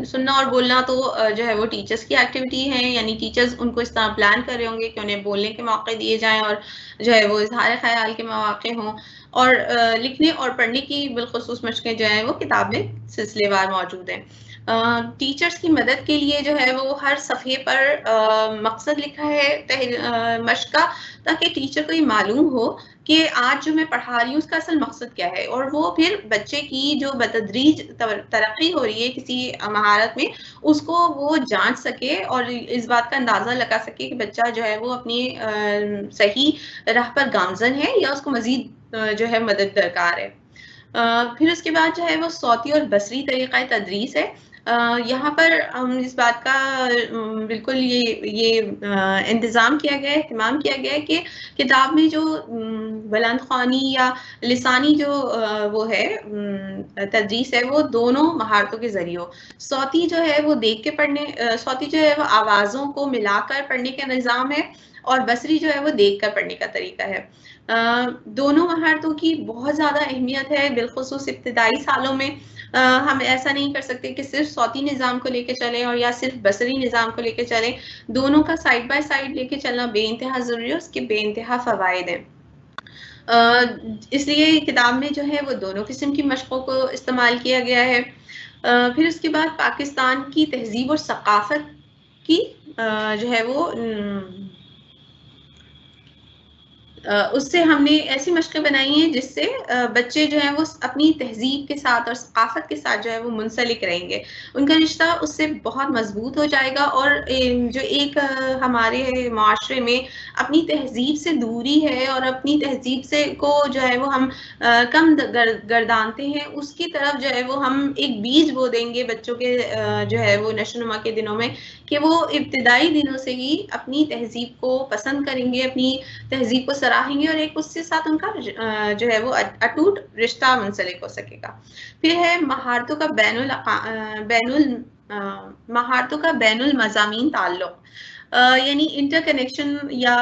سننا اور بولنا تو جو ہے وہ ٹیچرز کی ایکٹیویٹی ہے، یعنی ٹیچرز ان کو اس طرح پلان کر رہے ہوں گے کہ انہیں بولنے کے موقع دیے جائیں اور جو ہے وہ اظہار خیال کے مواقع ہوں. اور لکھنے اور پڑھنے کی بالخصوص مشقیں جو ہیں وہ کتاب میں سلسلے وار موجود ہیں. ٹیچرز کی مدد کے لیے جو ہے وہ ہر صفحے پر مقصد لکھا ہے مشق کا، تاکہ ٹیچر کو یہ معلوم ہو کہ آج جو میں پڑھا رہی ہوں اس کا اصل مقصد کیا ہے، اور وہ پھر بچے کی جو بتدریج ترقی ہو رہی ہے کسی مہارت میں اس کو وہ جانچ سکے اور اس بات کا اندازہ لگا سکے کہ بچہ جو ہے وہ اپنی صحیح راہ پر گامزن ہے یا اس کو مزید جو ہے مدد درکار ہے. پھر اس کے بعد جو ہے وہ صوتی اور بصری طریقہ تدریس ہے. یہاں پر ہم اس بات کا بالکل یہ انتظام کیا گیا ہے، اہتمام کیا گیا ہے کہ کتاب میں جو بلند خوانی یا لسانی جو وہ ہے تدریس ہے وہ دونوں مہارتوں کے ذریعے ہو. صوتی جو ہے وہ دیکھ کے پڑھنے، صوتی جو ہے وہ آوازوں کو ملا کر پڑھنے کا نظام ہے، اور بصری جو ہے وہ دیکھ کر پڑھنے کا طریقہ ہے. دونوں مہارتوں کی بہت زیادہ اہمیت ہے، بالخصوص ابتدائی سالوں میں ہم ایسا نہیں کر سکتے کہ صرف صوتی نظام کو لے کے چلیں اور یا صرف بصری نظام کو لے کے چلیں. دونوں کا سائڈ بائی سائڈ لے کے چلنا بے انتہا ضروری ہے، اس کے بے انتہا فوائد ہیں. اس لیے کتاب میں جو ہے وہ دونوں قسم کی مشقوں کو استعمال کیا گیا ہے. پھر اس کے بعد پاکستان کی تہذیب اور ثقافت کی جو ہے وہ اس سے ہم نے ایسی مشقیں بنائی ہیں جس سے بچے جو ہیں وہ اپنی تہذیب کے ساتھ اور ثقافت کے ساتھ جو ہے وہ منسلک رہیں گے. ان کا رشتہ اس سے بہت مضبوط ہو جائے گا، اور جو ایک ہمارے معاشرے میں اپنی تہذیب سے دوری ہے اور اپنی تہذیب سے کو جو ہے وہ ہم کم گردانتے ہیں، اس کی طرف جو ہے وہ ہم ایک بیج بو دیں گے بچوں کے جو ہے وہ نشو نما کے دنوں میں، کہ وہ ابتدائی دنوں سے ہی اپنی تہذیب کو پسند کریں گے، اپنی تہذیب کو سراہیں گے، اور ایک اس کے ساتھ ان کا جو ہے وہ اٹوٹ رشتہ منسلک ہو سکے گا. پھر ہے مہارتوں کا بین المضامین تعلق، یعنی انٹر کنیکشن یا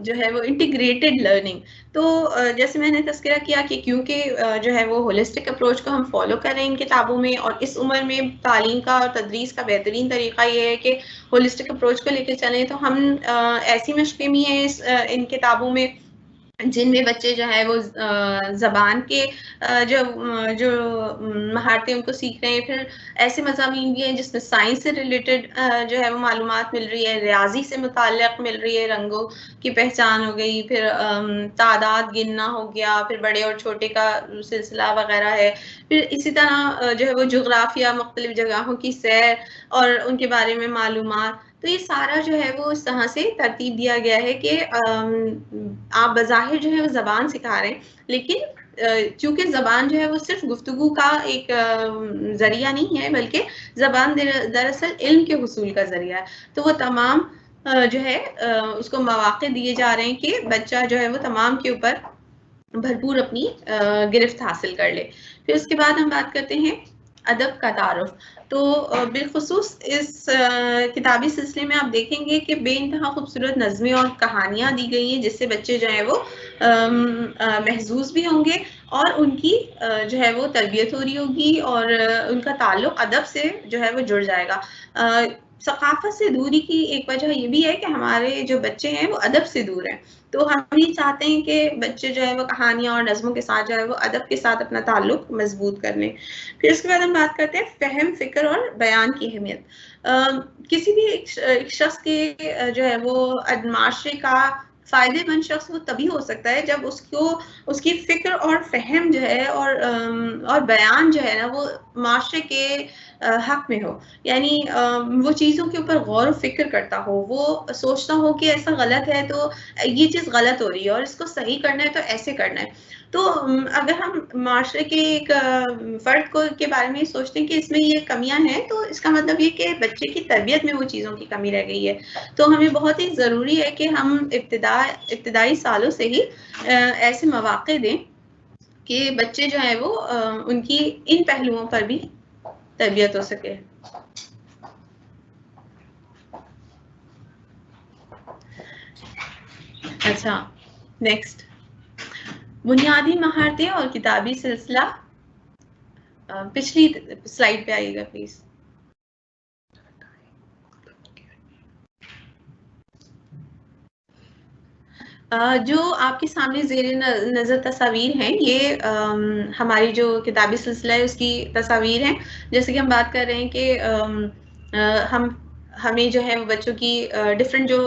جو ہے وہ انٹیگریٹڈ لرننگ. تو جیسے میں نے تذکرہ کیا کہ کیونکہ جو ہے وہ ہولسٹک اپروچ کو ہم فالو کریں ان کتابوں میں، اور اس عمر میں تعلیم کا اور تدریس کا بہترین طریقہ یہ ہے کہ ہولسٹک اپروچ کو لے کے چلیں، تو ہم ایسی مشقیں بھی ہیں ان کتابوں میں جن میں بچے جو ہے وہ زبان کے جو مہارتیں ان کو سیکھ رہے ہیں. پھر ایسے مضامین بھی ہیں جس میں سائنس سے ریلیٹڈ جو ہے وہ معلومات مل رہی ہے، ریاضی سے متعلق مل رہی ہے، رنگوں کی پہچان ہو گئی، پھر تعداد گننا ہو گیا، پھر بڑے اور چھوٹے کا سلسلہ وغیرہ ہے. پھر اسی طرح جو ہے وہ جغرافیہ، مختلف جگہوں کی سیر اور ان کے بارے میں معلومات. تو یہ سارا جو ہے وہ اس طرح سے ترتیب دیا گیا ہے کہ آپ بظاہر جو ہے وہ زبان سکھا رہے ہیں، لیکن چونکہ زبان جو ہے وہ صرف گفتگو کا ایک ذریعہ نہیں ہے، بلکہ زبان دراصل علم کے حصول کا ذریعہ ہے. تو وہ تمام جو ہے اس کو مواقع دیے جا رہے ہیں کہ بچہ جو ہے وہ تمام کے اوپر بھرپور اپنی گرفت حاصل کر لے. پھر اس کے بعد ہم بات کرتے ہیں ادب کا تعارف. تو بالخصوص اس کتابی سلسلے میں آپ دیکھیں گے کہ بے انتہا خوبصورت نظمیں اور کہانیاں دی گئی ہیں جس سے بچے جو ہیں وہ محظوظ بھی ہوں گے، اور ان کی جو ہے وہ تربیت ہو رہی ہوگی، اور ان کا تعلق ادب سے جو ہے وہ جڑ جائے گا. ثقافت سے دوری کی ایک وجہ یہ بھی ہے کہ ہمارے جو بچے ہیں وہ ادب سے دور ہیں، تو ہم یہ چاہتے ہیں کہ بچے جو ہے وہ کہانیاں اور نظموں کے ساتھ جو ہے وہ ادب کے ساتھ اپنا تعلق مضبوط کر لیں. پھر اس کے بعد ہم بات کرتے ہیں فہم، فکر اور بیان کی اہمیت. کسی بھی ایک شخص کے جو ہے وہ معاشرے کا فائدے مند شخص وہ تبھی ہو سکتا ہے جب اس کی فکر اور فہم جو ہے اور بیان جو ہے نا وہ معاشرے کے حق میں ہو. یعنی وہ چیزوں کے اوپر غور و فکر کرتا ہو، وہ سوچتا ہو کہ ایسا غلط ہے تو یہ چیز غلط ہو رہی ہے اور اس کو صحیح کرنا ہے تو ایسے کرنا ہے. تو اگر ہم معاشرے کے ایک فرد کے بارے میں سوچتے ہیں کہ اس میں یہ کمیاں ہیں، تو اس کا مطلب یہ کہ بچے کی تربیت میں وہ چیزوں کی کمی رہ گئی ہے. تو ہمیں بہت ہی ضروری ہے کہ ہم ابتدائی سالوں سے ہی ایسے مواقع دیں کہ بچے جو ہیں وہ ان کی ان پہلوؤں پر بھی تربیت ہو سکے. اچھا، نیکسٹ بنیادی مہارتیں اور کتابی سلسلہ. پچھلی سلائیڈ پہ آئیے گا پلیز. جو آپ کے سامنے زیر نظر تصاویر ہیں، یہ ہماری جو کتابی سلسلہ ہے اس کی تصاویر ہیں. جیسے کہ ہم بات کر رہے ہیں کہ ہمیں جو ہے بچوں کی ڈفرینٹ جو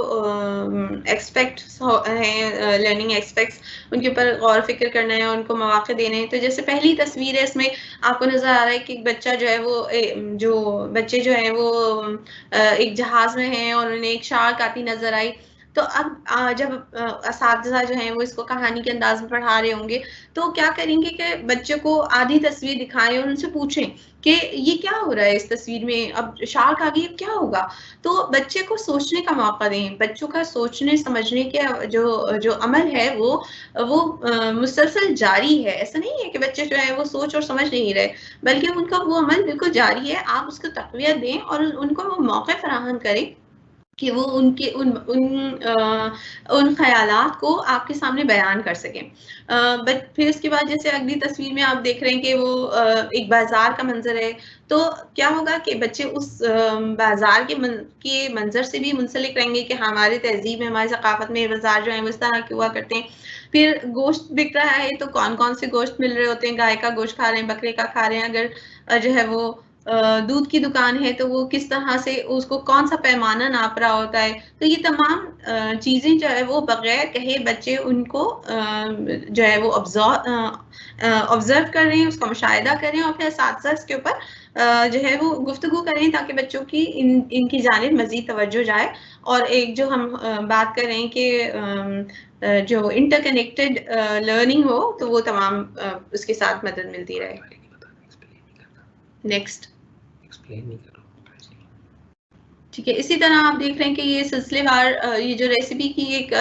ایکسپیکٹس ہیں، لرننگ ایکسپیکٹس، ان کے اوپر غور فکر کرنا ہے، ان کو مواقع دینے ہیں. تو جیسے پہلی تصویر ہے، اس میں آپ کو نظر آ رہا ہے کہ ایک بچہ جو ہے وہ جو بچے جو ہیں وہ ایک جہاز میں ہیں اور انہیں ایک شارک آتی نظر آئی. تو اب جب اساتذہ جو ہیں وہ اس کو کہانی کے انداز میں پڑھا رہے ہوں گے تو کیا کریں گے کہ بچے کو آدھی تصویر دکھائیں اور ان سے پوچھیں کہ یہ کیا ہو رہا ہے اس تصویر میں، اب شارک آ گئی، اب کیا ہوگا. تو بچے کو سوچنے کا موقع دیں. بچوں کا سوچنے سمجھنے کے جو عمل ہے وہ مسلسل جاری ہے. ایسا نہیں ہے کہ بچے جو ہے وہ سوچ اور سمجھ نہیں رہے، بلکہ ان کا وہ عمل بالکل جاری ہے. آپ اس کو تقویت دیں اور ان کو وہ موقع فراہم کریں کہ وہ ان خیالات کو آپ کے سامنے بیان کر سکیں. بٹ پھر اس کے بعد جیسے اگلی تصویر میں آپ دیکھ رہے ہیں کہ وہ ایک بازار کا منظر ہے. تو کیا ہوگا کہ بچے اس بازار کے منظر سے بھی منسلک رہیں گے کہ ہماری تہذیب میں، ہماری ثقافت میں بازار جو ہیں وہ اس طرح کے ہوا کرتے ہیں. پھر گوشت بک رہا ہے تو کون کون سے گوشت مل رہے ہوتے ہیں، گائے کا گوشت کھا رہے ہیں، بکرے کا کھا رہے ہیں. اگر جو ہے وہ دودھ کی دکان ہے تو وہ کس طرح سے اس کو کون سا پیمانہ ناپ رہا ہوتا ہے. تو یہ تمام چیزیں جو ہے وہ بغیر کہے بچے ان کو جو ہے وہ آبزرو کر رہے ہیں، اس کا مشاہدہ کر رہے ہیں، اور پھر اساتذہ اس کے اوپر جو ہے وہ گفتگو کریں تاکہ بچوں کی ان کی جانب مزید توجہ جائے. اور ایک جو ہم بات کر رہے ہیں کہ جو انٹر کنیکٹڈ لرننگ ہو تو وہ تمام اس کے ساتھ مدد ملتی رہے. نیکسٹ. ٹھیک ہے. اسی طرح آپ دیکھ رہے ہیں کہ یہ سلسلے وار یہ جو ریسیپی کی ایک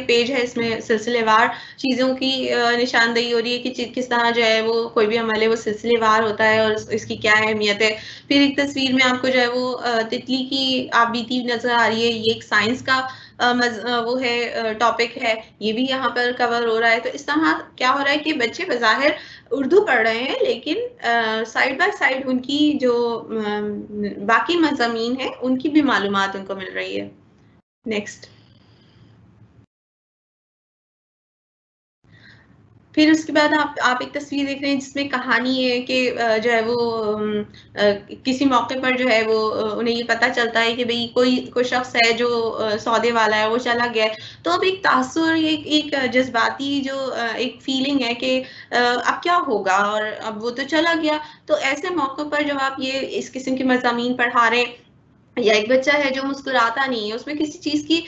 پیج ہے، اس میں سلسلے وار چیزوں کی نشاندہی ہو رہی ہے کہ کس طرح جو ہے وہ کوئی بھی عمل ہے وہ سلسلے وار ہوتا ہے اور اس کی کیا اہمیت ہے. پھر ایک تصویر میں آپ کو جو ہے وہ تتلی کی آبیتی نظر آ رہی ہے. یہ ایک سائنس کا وہ ہے ٹاپک ہے، یہ بھی یہاں پر کور ہو رہا ہے. تو اس طرح کیا ہو رہا ہے کہ بچے بظاہر اردو پڑھ رہے ہیں لیکن سائڈ بائی سائڈ ان کی جو باقی مضامین ہیں ان کی بھی معلومات ان کو مل رہی ہے. نیکسٹ. پھر اس کے بعد آپ ایک تصویر دیکھ رہے ہیں جس میں کہانی ہے کہ جو ہے وہ کسی موقع پر جو ہے وہ انہیں یہ پتہ چلتا ہے کہ بھئی کوئی شخص ہے جو سودے والا ہے، وہ چلا گیا ہے. تو اب ایک تاثر، ایک جذباتی جو ایک فیلنگ ہے کہ اب کیا ہوگا، اور اب وہ تو چلا گیا. تو ایسے موقع پر جب آپ یہ اس قسم کے مضامین پڑھا رہے ہیں، یا ایک بچہ ہے جو مسکراتا نہیں ہے، اس میں کسی چیز کی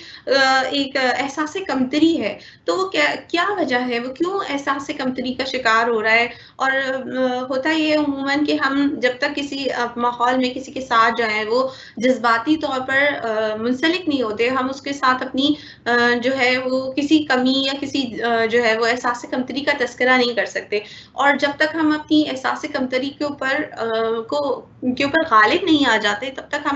ایک احساس کمتری ہے، تو وہ کیا وجہ ہے، وہ کیوں احساس کمتری کا شکار ہو رہا ہے. اور ہوتا یہ عموماً کہ ہم جب تک کسی ماحول میں کسی کے ساتھ جو ہے وہ جذباتی طور پر منسلک نہیں ہوتے، ہم اس کے ساتھ اپنی جو ہے وہ کسی کمی یا کسی جو ہے وہ احساس کمتری کا تذکرہ نہیں کر سکتے. اور جب تک ہم اپنی احساس کمتری کے اوپر غالب نہیں آ جاتے، تب تک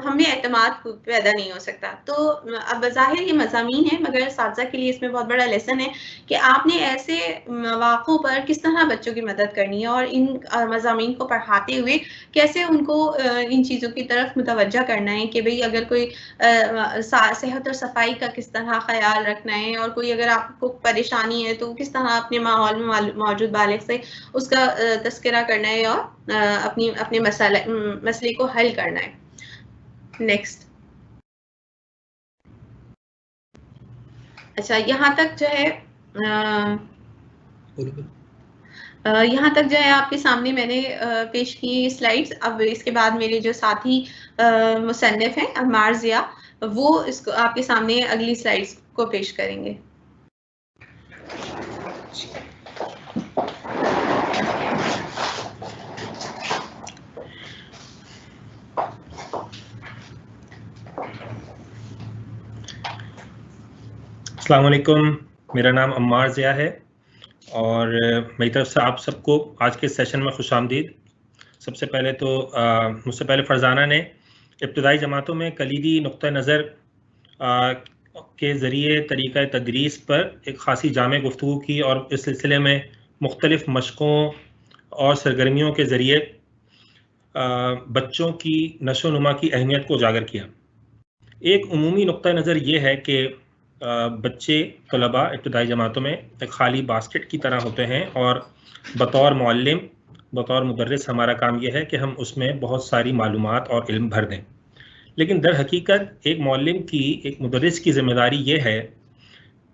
ہمیں اعتماد پیدا نہیں ہو سکتا. تو اب بظاہر یہ مضامین ہے، مگر اساتذہ کے لیے اس میں بہت بڑا لیسن ہے کہ آپ نے ایسے مواقع پر کس طرح بچوں کی مدد کرنی ہے اور ان مضامین کو پڑھاتے ہوئے کیسے ان کو ان چیزوں کی طرف متوجہ کرنا ہے کہ بھئی اگر کوئی صحت اور صفائی کا کس طرح خیال رکھنا ہے، اور کوئی اگر آپ کو پریشانی ہے تو کس طرح اپنے ماحول میں موجود بالغ سے اس کا تذکرہ کرنا ہے اور اپنے مسئلے کو حل کرنا ہے. نیکسٹ. اچھا، یہاں تک جو ہے آپ کے سامنے میں نے پیش کی سلائیڈز. اب اس کے بعد میرے جو ساتھی مصنف ہیں عمار ضیاء، وہ اس کو آپ کے سامنے اگلی سلائیڈز کو پیش کریں گے. السلام علیکم، میرا نام عمار ضیاء ہے اور میری طرف سے آپ سب کو آج کے سیشن میں خوش آمدید. سب سے پہلے تو مجھ سے پہلے فرزانہ نے ابتدائی جماعتوں میں کلیدی نقطہ نظر کے ذریعے طریقہ تدریس پر ایک خاصی جامع گفتگو کی اور اس سلسلے میں مختلف مشقوں اور سرگرمیوں کے ذریعے بچوں کی نشو و نما کی اہمیت کو اجاگر کیا. ایک عمومی نقطہ نظر یہ ہے کہ بچے طلباء ابتدائی جماعتوں میں ایک خالی باسکٹ کی طرح ہوتے ہیں، اور بطور معلم، بطور مدرس ہمارا کام یہ ہے کہ ہم اس میں بہت ساری معلومات اور علم بھر دیں. لیکن در حقیقت ایک معلم کی، ایک مدرس کی ذمہ داری یہ ہے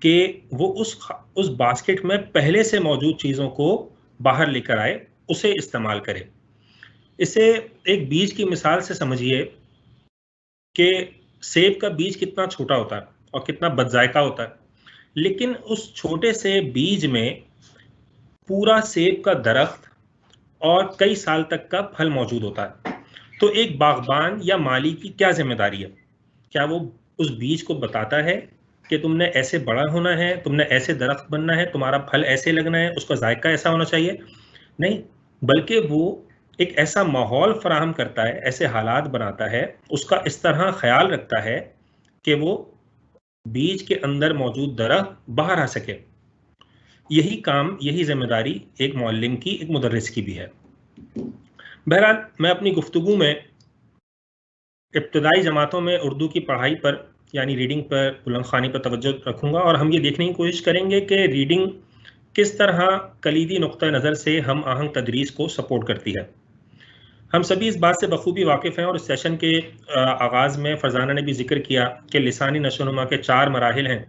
کہ وہ اس باسکٹ میں پہلے سے موجود چیزوں کو باہر لے کر آئے، اسے استعمال کرے. اسے ایک بیج کی مثال سے سمجھیے کہ سیب کا بیج کتنا چھوٹا ہوتا ہے اور کتنا بد ذائقہ ہوتا ہے، لیکن اس چھوٹے سے بیج میں پورا سیب کا درخت اور کئی سال تک کا پھل موجود ہوتا ہے. تو ایک باغبان یا مالی کی کیا ذمہ داری ہے؟ کیا وہ اس بیج کو بتاتا ہے کہ تم نے ایسے بڑا ہونا ہے، تم نے ایسے درخت بننا ہے، تمہارا پھل ایسے لگنا ہے، اس کا ذائقہ ایسا ہونا چاہیے؟ نہیں، بلکہ وہ ایک ایسا ماحول فراہم کرتا ہے، ایسے حالات بناتا ہے، اس کا اس طرح خیال رکھتا ہے کہ وہ بیج کے اندر موجود درخت باہر آ سکے. یہی کام، یہی ذمہ داری ایک معلم کی، ایک مدرس کی بھی ہے. بہرحال میں اپنی گفتگو میں ابتدائی جماعتوں میں اردو کی پڑھائی پر یعنی ریڈنگ پر، بلند خوانی پر توجہ رکھوں گا، اور ہم یہ دیکھنے کی کوشش کریں گے کہ ریڈنگ کس طرح کلیدی نقطہ نظر سے ہم آہنگ تدریس کو سپورٹ کرتی ہے. ہم سبھی اس بات سے بخوبی واقف ہیں، اور اس سیشن کے آغاز میں فرزانہ نے بھی ذکر کیا کہ لسانی نشو و نما کے 4 مراحل ہیں: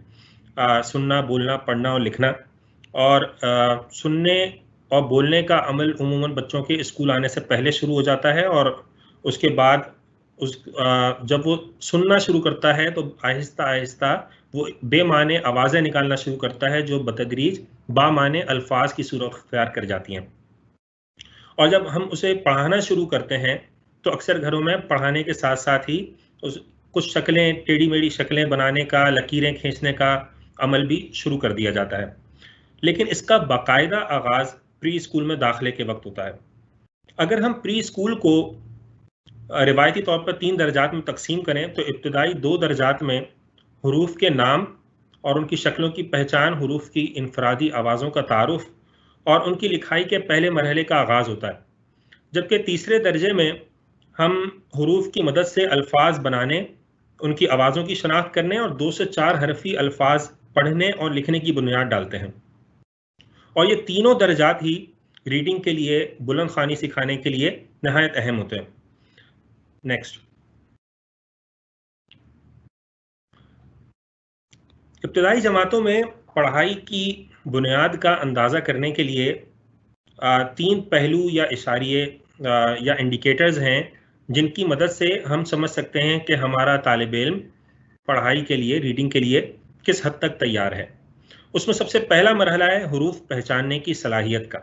سننا، بولنا، پڑھنا اور لکھنا. اور سننے اور بولنے کا عمل عموماً بچوں کے اسکول آنے سے پہلے شروع ہو جاتا ہے، اور اس کے بعد جب وہ سننا شروع کرتا ہے تو آہستہ آہستہ وہ بے معنی آوازیں نکالنا شروع کرتا ہے جو بتدریج با معنی الفاظ کی صورت اختیار کر جاتی ہیں. اور جب ہم اسے پڑھانا شروع کرتے ہیں تو اکثر گھروں میں پڑھانے کے ساتھ ساتھ ہی کچھ شکلیں، ٹیڑھی میڑھی شکلیں بنانے کا، لکیریں کھینچنے کا عمل بھی شروع کر دیا جاتا ہے. لیکن اس کا باقاعدہ آغاز پری اسکول میں داخلے کے وقت ہوتا ہے. اگر ہم پری اسکول کو روایتی طور پر 3 درجات میں تقسیم کریں تو ابتدائی 2 درجات میں حروف کے نام اور ان کی شکلوں کی پہچان، حروف کی انفرادی آوازوں کا تعارف اور ان کی لکھائی کے پہلے مرحلے کا آغاز ہوتا ہے. جبکہ تیسرے درجے میں ہم حروف کی مدد سے الفاظ بنانے، ان کی آوازوں کی شناخت کرنے اور 2 سے 4 حرفی الفاظ پڑھنے اور لکھنے کی بنیاد ڈالتے ہیں. اور یہ تینوں درجات ہی ریڈنگ کے لیے، بلند خوانی سکھانے کے لیے نہایت اہم ہوتے ہیں. نیکسٹ. ابتدائی جماعتوں میں پڑھائی کی بنیاد کا اندازہ کرنے کے لیے 3 پہلو یا اشاریے یا انڈیکیٹرز ہیں جن کی مدد سے ہم سمجھ سکتے ہیں کہ ہمارا طالب علم پڑھائی کے لیے، ریڈنگ کے لیے کس حد تک تیار ہے. اس میں سب سے پہلا مرحلہ ہے حروف پہچاننے کی صلاحیت کا.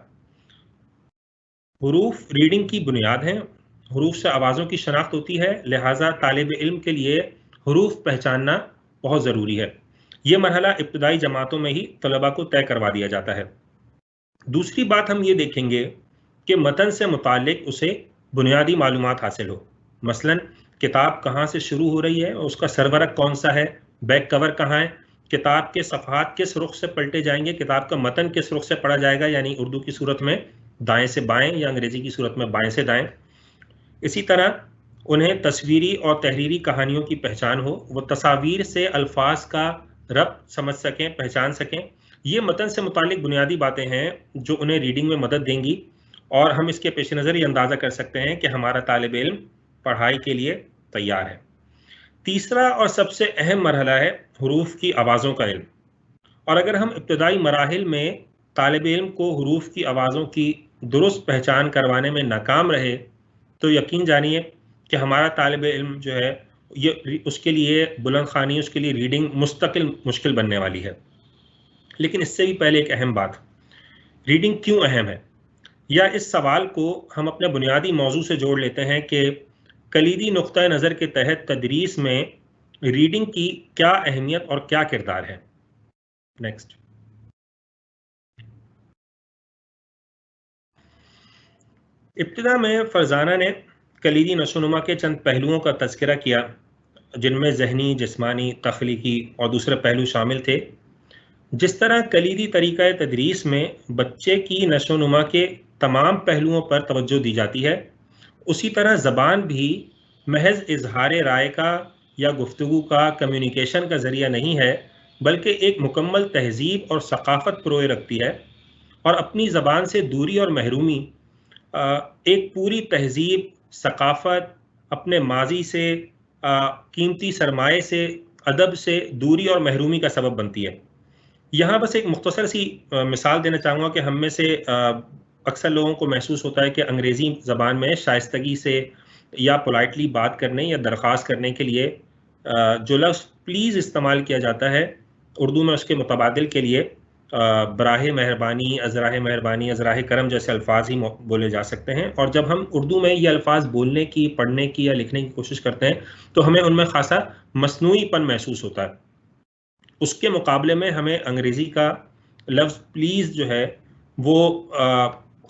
حروف ریڈنگ کی بنیاد ہیں، حروف سے آوازوں کی شناخت ہوتی ہے، لہٰذا طالب علم کے لیے حروف پہچاننا بہت ضروری ہے. یہ مرحلہ ابتدائی جماعتوں میں ہی طلباء کو طے کروا دیا جاتا ہے. دوسری بات ہم یہ دیکھیں گے کہ متن سے متعلق اسے بنیادی معلومات حاصل ہو. مثلا کتاب کہاں سے شروع ہو رہی ہے، اس کا سرورق کون سا ہے، بیک کور کہاں ہے، کتاب کے صفحات کس رخ سے پلٹے جائیں گے، کتاب کا متن کس رخ سے پڑھا جائے گا، یعنی اردو کی صورت میں دائیں سے بائیں یا انگریزی کی صورت میں بائیں سے دائیں. اسی طرح انہیں تصویری اور تحریری کہانیوں کی پہچان ہو، وہ تصاویر سے الفاظ کا ربط سمجھ سکیں، پہچان سکیں. یہ متن سے متعلق بنیادی باتیں ہیں جو انہیں ریڈنگ میں مدد دیں گی، اور ہم اس کے پیش نظر یہ اندازہ کر سکتے ہیں کہ ہمارا طالب علم پڑھائی کے لیے تیار ہے. تیسرا اور سب سے اہم مرحلہ ہے حروف کی آوازوں کا علم. اور اگر ہم ابتدائی مراحل میں طالب علم کو حروف کی آوازوں کی درست پہچان کروانے میں ناکام رہے تو یقین جانیے کہ ہمارا طالب علم جو ہے اس کے لیے بلند خوانی، اس کے لیے ریڈنگ مستقل مشکل بننے والی ہے. لیکن اس سے بھی پہلے ایک اہم بات، ریڈنگ کیوں اہم ہے، یا اس سوال کو ہم اپنے بنیادی موضوع سے جوڑ لیتے ہیں کہ کلیدی نقطہ نظر کے تحت تدریس میں ریڈنگ کی کیا اہمیت اور کیا کردار ہے. نیکسٹ. ابتدا میں فرزانہ نے کلیدی نشو و نما کے چند پہلوؤں کا تذکرہ کیا جن میں ذہنی، جسمانی، تخلیقی اور دوسرے پہلو شامل تھے. جس طرح کلیدی طریقہ تدریس میں بچے کی نشو و نما کے تمام پہلوؤں پر توجہ دی جاتی ہے، اسی طرح زبان بھی محض اظہار رائے کا یا گفتگو کا، کمیونیکیشن کا ذریعہ نہیں ہے، بلکہ ایک مکمل تہذیب اور ثقافت پروئے رکھتی ہے. اور اپنی زبان سے دوری اور محرومی ایک پوری تہذیب، ثقافت، اپنے ماضی سے، قیمتی سرمایے سے، ادب سے دوری اور محرومی کا سبب بنتی ہے. یہاں بس ایک مختصر سی مثال دینا چاہوں گا کہ ہم میں سے اکثر لوگوں کو محسوس ہوتا ہے کہ انگریزی زبان میں شائستگی سے یا پولائٹلی بات کرنے یا درخواست کرنے کے لیے جو لفظ پلیز استعمال کیا جاتا ہے، اردو میں اس کے متبادل کے لیے براہ مہربانی، ازراہ مہربانی، ازراہ کرم جیسے الفاظ ہی بولے جا سکتے ہیں. اور جب ہم اردو میں یہ الفاظ بولنے کی، پڑھنے کی یا لکھنے کی کوشش کرتے ہیں تو ہمیں ان میں خاصا مصنوعی پن محسوس ہوتا ہے. اس کے مقابلے میں ہمیں انگریزی کا لفظ پلیز جو ہے وہ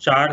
4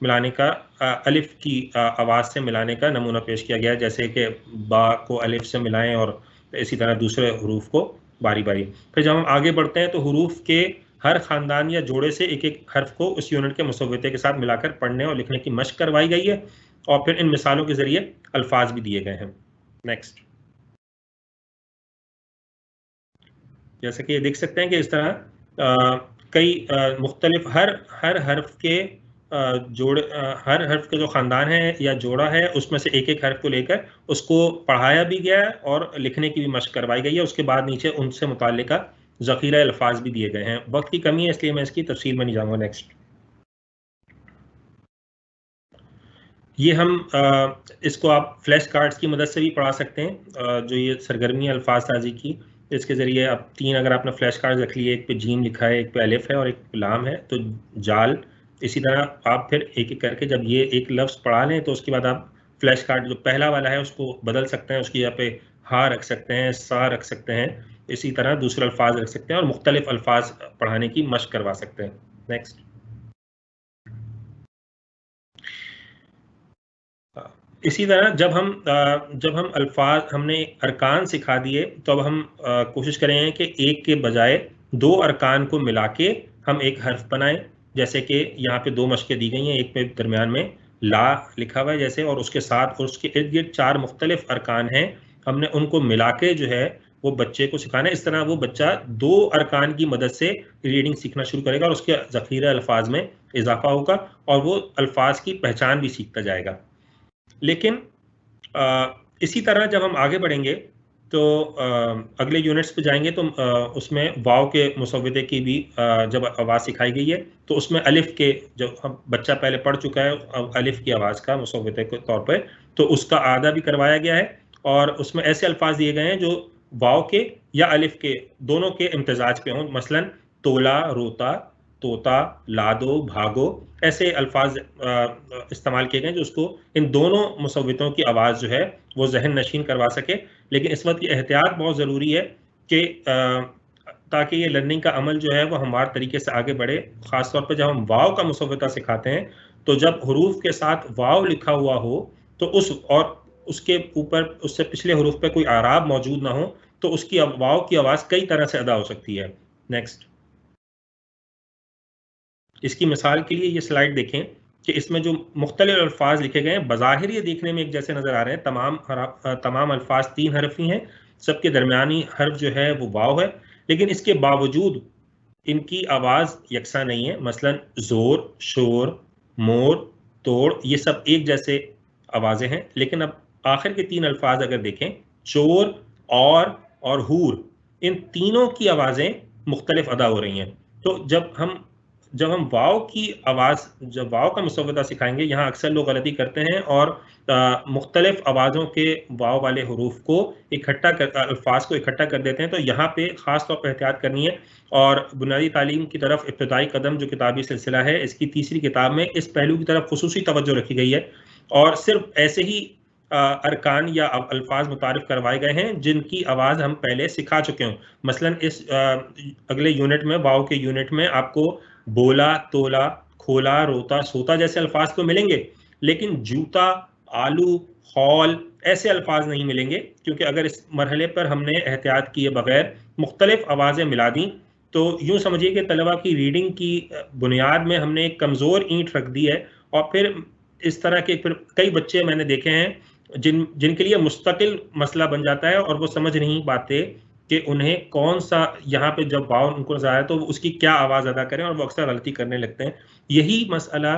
ملانے کا الف کی آواز سے ملانے کا نمونہ پیش کیا گیا ہے، جیسے کہ با کو الف سے ملائیں اور اسی طرح دوسرے حروف کو باری باری. پھر جب ہم آگے بڑھتے ہیں تو حروف کے ہر خاندان یا جوڑے سے ایک ایک حرف کو اس یونٹ کے مصوتے کے ساتھ ملا کر پڑھنے اور لکھنے کی مشق کروائی گئی ہے، اور پھر ان مثالوں کے ذریعے الفاظ بھی دیے گئے ہیں. نیکسٹ. جیسے کہ یہ دیکھ سکتے ہیں کہ اس طرح کئی مختلف ہر حرف کے ہر حرف کے جو خاندان ہے یا جوڑا ہے اس میں سے ایک ایک حرف کو لے کر اس کو پڑھایا بھی گیا ہے اور لکھنے کی بھی مشق کروائی گئی ہے. اس کے بعد نیچے ان سے متعلقہ ذخیرہ الفاظ بھی دیے گئے ہیں. وقت کی کمی ہے اس لیے میں اس کی تفصیل میں نہیں جاؤں گا. نیکسٹ. یہ ہم اس کو آپ فلیش کارڈز کی مدد سے بھی پڑھا سکتے ہیں، جو یہ سرگرمی الفاظ سازی کی اس کے ذریعے اب 3 اگر آپ نے فلیش کارڈز رکھ لیے، ایک پہ جیم لکھا ہے، ایک پہ الف ہے اور ایک پہ لام ہے، تو جال. اسی طرح آپ پھر ایک ایک کر کے جب یہ ایک لفظ پڑھا لیں تو اس کے بعد آپ فلیش کارڈ جو پہلا والا ہے اس کو بدل سکتے ہیں، اس کی جگہ پہ ہا رکھ سکتے ہیں، سا رکھ سکتے ہیں، اسی طرح دوسرے الفاظ رکھ سکتے ہیں اور مختلف الفاظ پڑھانے کی مشق کروا سکتے ہیں. نیکسٹ. اسی طرح جب ہم الفاظ ہم نے ارکان سکھا دیے تو اب ہم کوشش کریں گے کہ ایک کے بجائے 2 ارکان کو ملا کے ہم ایک حرف بنائیں. جیسے کہ یہاں پہ 2 مشقیں دی گئی ہیں، ایک پہ درمیان میں لا لکھا ہوا ہے جیسے، اور اس کے ساتھ اور اس کے ارد گرد 4 مختلف ارکان ہیں، ہم نے ان کو ملا کے جو ہے وہ بچے کو سکھانا ہے. اس طرح وہ بچہ 2 ارکان کی مدد سے ریڈنگ سیکھنا شروع کرے گا اور اس کے ذخیرہ الفاظ میں اضافہ ہوگا اور وہ الفاظ کی پہچان بھی سیکھتا جائے گا. لیکن اسی طرح جب ہم آگے بڑھیں گے تو اگلے یونٹس پہ جائیں گے تو اس میں واو کے مصوتے کی بھی جب آواز سکھائی گئی ہے تو اس میں الف کے جو بچہ پہلے پڑھ چکا ہے الف کی آواز کا مصوتے کے طور پہ، تو اس کا اعادہ بھی کروایا گیا ہے اور اس میں ایسے الفاظ دیے گئے ہیں جو واو کے یا الف کے دونوں کے امتزاج پہ ہوں. مثلا تولا، روتا، توتا، لادو، بھاگو، ایسے الفاظ استعمال کیے گئے جو اس کو ان دونوں مصوتوں کی آواز جو ہے وہ ذہن نشین کروا سکے. لیکن اس وقت یہ احتیاط بہت ضروری ہے کہ تاکہ یہ لرننگ کا عمل جو ہے وہ ہموار طریقے سے آگے بڑھے. خاص طور پہ جب ہم واو کا مصوتہ سکھاتے ہیں تو جب حروف کے ساتھ واو لکھا ہوا ہو تو اس کے اوپر اس سے پچھلے حروف پہ کوئی اعراب موجود نہ ہو تو اس کی واو کی آواز کئی طرح سے ادا ہو سکتی ہے. نیکسٹ. اس کی مثال کے لیے یہ سلائیڈ دیکھیں کہ اس میں جو مختلف الفاظ لکھے گئے ہیں بظاہر یہ دیکھنے میں ایک جیسے نظر آ رہے ہیں. تمام الفاظ 3 حرفی ہیں، سب کے درمیانی حرف جو ہے وہ واو ہے، لیکن اس کے باوجود ان کی آواز یکساں نہیں ہے. مثلا زور، شور، مور، توڑ، یہ سب ایک جیسے آوازیں ہیں. لیکن اب آخر کے 3 الفاظ اگر دیکھیں، چور، اور ہور، ان تینوں کی آوازیں مختلف ادا ہو رہی ہیں. تو جب ہم واو کی آواز، جب واو کا مصوتہ سکھائیں گے، یہاں اکثر لوگ غلطی کرتے ہیں اور مختلف آوازوں کے واو والے حروف کو الفاظ کو اکٹھا کر دیتے ہیں. تو یہاں پہ خاص طور پہ احتیاط کرنی ہے اور بنیادی تعلیم کی طرف ابتدائی قدم جو کتابی سلسلہ ہے، اس کی 3ری کتاب میں اس پہلو کی طرف خصوصی توجہ رکھی گئی ہے اور صرف ایسے ہی ارکان یا الفاظ متعارف کروائے گئے ہیں جن کی آواز ہم پہلے سکھا چکے ہوں. مثلا اس اگلے یونٹ میں، واو کے یونٹ میں، آپ کو بولا، تولا، کھولا، روتا، سوتا جیسے الفاظ تو ملیں گے، لیکن جوتا، آلو، خول ایسے الفاظ نہیں ملیں گے، کیونکہ اگر اس مرحلے پر ہم نے احتیاط کیے بغیر مختلف آوازیں ملا دیں تو یوں سمجھیے کہ طلبہ کی ریڈنگ کی بنیاد میں ہم نے ایک کمزور اینٹ رکھ دی ہے. اور پھر اس طرح کے کئی بچے میں نے دیکھے ہیں جن کے لیے مستقل مسئلہ بن جاتا ہے اور وہ سمجھ نہیں پاتے کہ انہیں کون سا، یہاں پہ جب واو ان کو نظر آیا تو اس کی کیا آواز ادا کریں، اور وہ اکثر غلطی کرنے لگتے ہیں. یہی مسئلہ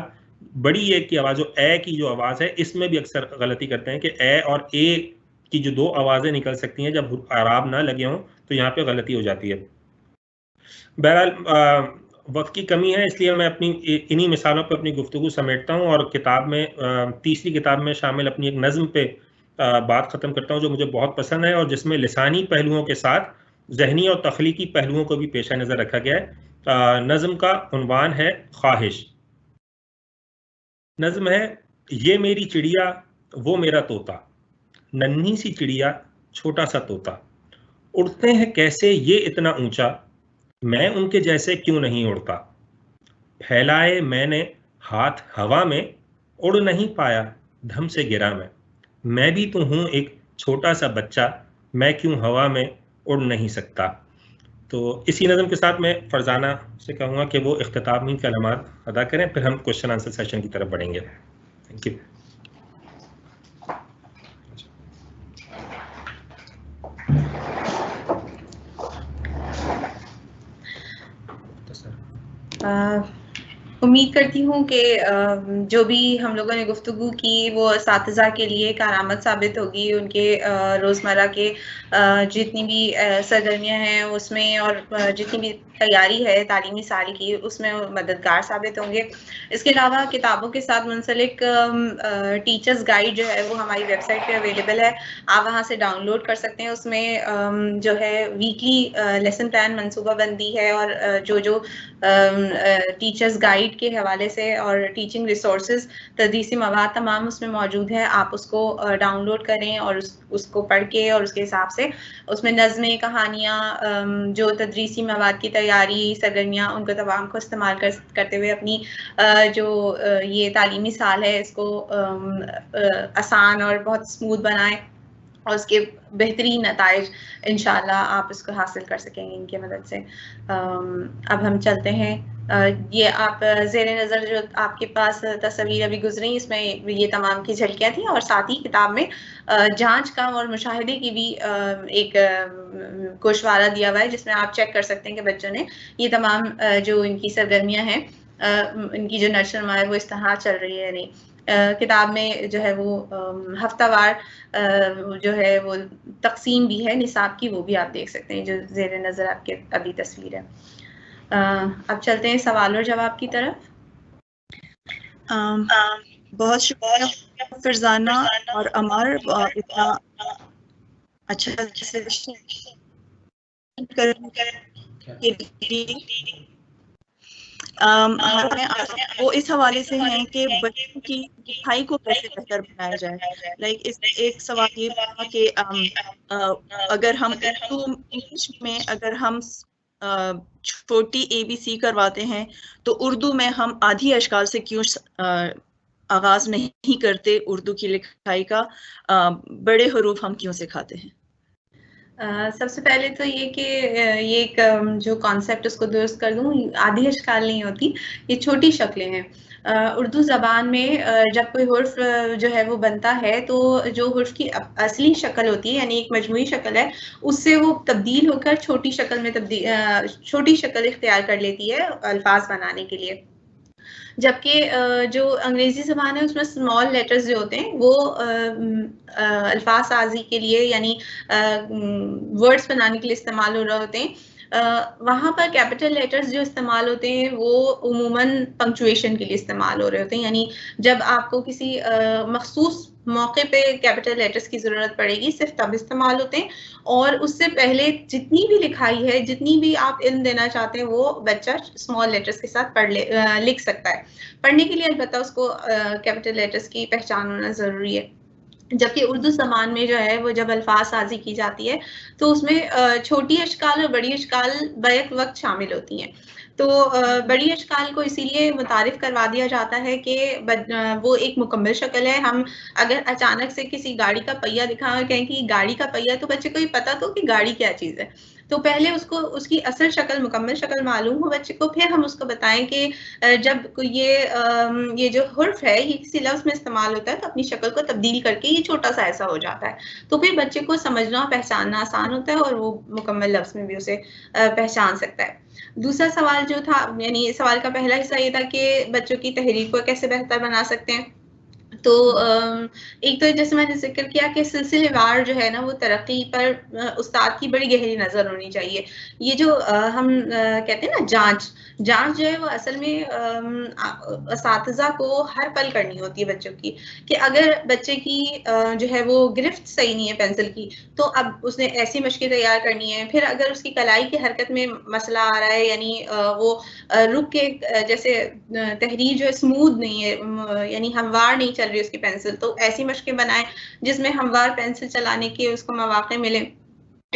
بڑی اے کی آواز، جو اے کی جو آواز ہے، اس میں بھی اکثر غلطی کرتے ہیں کہ اے اور اے کی جو 2 آوازیں نکل سکتی ہیں جب اعراب نہ لگے ہوں تو یہاں پہ غلطی ہو جاتی ہے. بہرحال وقت کی کمی ہے اس لیے میں انہی مثالوں پہ اپنی گفتگو سمیٹتا ہوں اور کتاب میں 3ری کتاب میں شامل اپنی ایک نظم پہ بات ختم کرتا ہوں جو مجھے بہت پسند ہے اور جس میں لسانی پہلوؤں کے ساتھ ذہنی اور تخلیقی پہلوؤں کو بھی پیش نظر رکھا گیا ہے. نظم کا عنوان ہے خواہش. نظم ہے: یہ میری چڑیا، وہ میرا طوطا، ننھی سی چڑیا، چھوٹا سا طوطا، اڑتے ہیں کیسے یہ اتنا اونچا، میں ان کے جیسے کیوں نہیں اڑتا، پھیلائے میں نے ہاتھ ہوا میں اڑ نہیں پایا دھم سے گرا میں بھی تو ہوں ایک چھوٹا سا بچہ، میں کیوں ہوا میں اڑ نہیں سکتا. تو اسی نظم کے ساتھ میں فرزانہ سے کہوں گا کہ وہ اختتامی کلمات ادا کریں، پھر ہم کوشچن آنسر سیشن کی طرف بڑھیں گے. Thank you. امید کرتی ہوں کہ جو بھی ہم لوگوں نے گفتگو کی وہ اساتذہ کے لیے کارآمد ثابت ہوگی، ان کے روزمرہ کے جتنی بھی سرگرمیاں ہیں اس میں، اور جتنی بھی تیاری ہے تعلیمی سال کی اس میں مددگار ثابت ہوں گے. اس کے علاوہ کتابوں کے ساتھ منسلک ٹیچرز گائیڈ جو ہے وہ ہماری ویب سائٹ پہ اویلیبل ہے، آپ وہاں سے ڈاؤن لوڈ کر سکتے ہیں. اس میں جو ہے ویکلی لیسن پلان منصوبہ بندی ہے، اور جو ٹیچرز گائیڈ کے حوالے سے اور ٹیچنگ ریسورسز تدریسی مواد تمام اس میں موجود ہے. آپ اس کو ڈاؤن لوڈ کریں اور اس کو پڑھ کے اور اس کے حساب سے اس میں نظمیں، کہانیاں، جو تدریسی مواد کی تیاری، سرگرمیاں، ان کو تمام کو استعمال کرتے ہوئے اپنی جو یہ تعلیمی سال ہے اس کو آسان اور بہت اسموتھ بنائیں، اور اس کے بہترین نتائج انشاءاللہ آپ اس کو حاصل کر سکیں گے ان کی مدد سے. اب ہم چلتے ہیں. یہ آپ زیر نظر جو آپ کے پاس تصویر ابھی گزری، اس میں یہ تمام کی جھلکیاں تھیں، اور ساتھ ہی کتاب میں جانچ کا اور مشاہدے کی بھی ایک گوشوارہ دیا ہوا ہے، جس میں آپ چیک کر سکتے ہیں کہ بچوں نے یہ تمام جو ان کی سرگرمیاں ہیں، ان کی جو نشر نما ہے وہ اس طرح چل رہی ہے یا نہیں. کتاب میں جو ہے وہ ہفتہ وار جو ہے وہ تقسیم بھی ہے نصاب کی، وہ بھی آپ دیکھ سکتے ہیں جو زیر نظر آپ کے ابھی تصویر ہے. اب چلتے ہیں سوال اور جواب کی طرف. بہت شکریہ فرزانہ اور عمر، اتنا اچھا وہ اس حوالے سے ہیں کہ بچوں کی پڑھائی کو کیسے بہتر بنایا جائے. لائک ایک سوال یہ تھا کہ اگر ہم اردو انگلش میں اگر ہم چھوٹی ABC کرواتے ہیں تو اردو میں ہم آدھی اشکال سے کیوں آغاز نہیں کرتے اردو کی لکھائی کا، بڑے حروف ہم کیوں سکھاتے ہیں؟ سب سے پہلے تو یہ کہ یہ ایک جو کانسیپٹ اس کو درست کر دوں، آدھی اشکال نہیں ہوتی، یہ چھوٹی شکلیں ہیں. اردو زبان میں جب کوئی حرف جو ہے وہ بنتا ہے تو جو حرف کی اصلی شکل ہوتی ہے، یعنی ایک مجموعی شکل ہے، اس سے وہ تبدیل ہو کر چھوٹی شکل اختیار کر لیتی ہے الفاظ بنانے کے لیے. جبکہ جو انگریزی زبان ہے اس میں اسمال لیٹرز جو ہوتے ہیں وہ الفاظ سازی کے لیے، یعنی ورڈز بنانے کے لیے استعمال ہو رہے ہوتے ہیں. وہاں پر کیپٹل لیٹرز جو استعمال ہوتے ہیں وہ عموماً پنکچویشن کے لیے استعمال ہو رہے ہوتے ہیں، یعنی جب آپ کو کسی مخصوص موقع پہ کیپٹل لیٹرز کی ضرورت پڑے گی صرف تب استعمال ہوتے ہیں. اور اس سے پہلے جتنی بھی لکھائی ہے، جتنی بھی آپ علم دینا چاہتے ہیں، وہ بچہ اسمال لیٹرز کے ساتھ لکھ سکتا ہے. پڑھنے کے لیے البتہ اس کو کیپٹل لیٹرز کی پہچان ہونا ضروری ہے. جبکہ اردو زبان میں جو ہے وہ جب الفاظ سازی کی جاتی ہے تو اس میں چھوٹی اشکال اور بڑی اشکال بیک وقت شامل ہوتی ہیں. تو بڑی اشکال کو اسی لیے متعارف کروا دیا جاتا ہے کہ وہ ایک مکمل شکل ہے. ہم اگر اچانک سے کسی گاڑی کا پہیہ دکھا کہیں کہ گاڑی کا پہیہ، تو بچے کو یہ پتا تو کہ گاڑی کیا چیز ہے. تو پہلے اس کو اس کی اصل شکل، مکمل شکل معلوم ہو بچے کو، پھر ہم اس کو بتائیں کہ جب یہ جو حرف ہے یہ کسی لفظ میں استعمال ہوتا ہے تو اپنی شکل کو تبدیل کر کے یہ چھوٹا سا ایسا ہو جاتا ہے. تو پھر بچے کو سمجھنا اور پہچاننا آسان ہوتا ہے، اور وہ مکمل لفظ میں بھی اسے پہچان سکتا ہے. دوسرا سوال جو تھا، یعنی سوال کا پہلا حصہ یہ تھا کہ بچوں کی تحریر کو کیسے بہتر بنا سکتے ہیں. تو ایک تو جیسے میں نے ذکر کیا کہ سلسلے وار جو ہے نا وہ ترقی پر استاد کی بڑی گہری نظر ہونی چاہیے. یہ جو ہم کہتے ہیں نا جانچ جو ہے وہ اصل میں اساتذہ کو ہر پل کرنی ہوتی ہے بچوں کی، کہ اگر بچے کی جو ہے وہ گرفت صحیح نہیں ہے پینسل کی تو اب اس نے ایسی مشقیں تیار کرنی ہے. پھر اگر اس کی کلائی کی حرکت میں مسئلہ آ رہا ہے، یعنی وہ رک کے جیسے تحریر جو ہے اسموتھ نہیں ہے، یعنی ہموار نہیں چل رہی اس کی پینسل، تو ایسی مشقیں بنائیں جس میں ہموار پینسل چلانے کے اس کو مواقع ملے.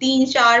3, 4,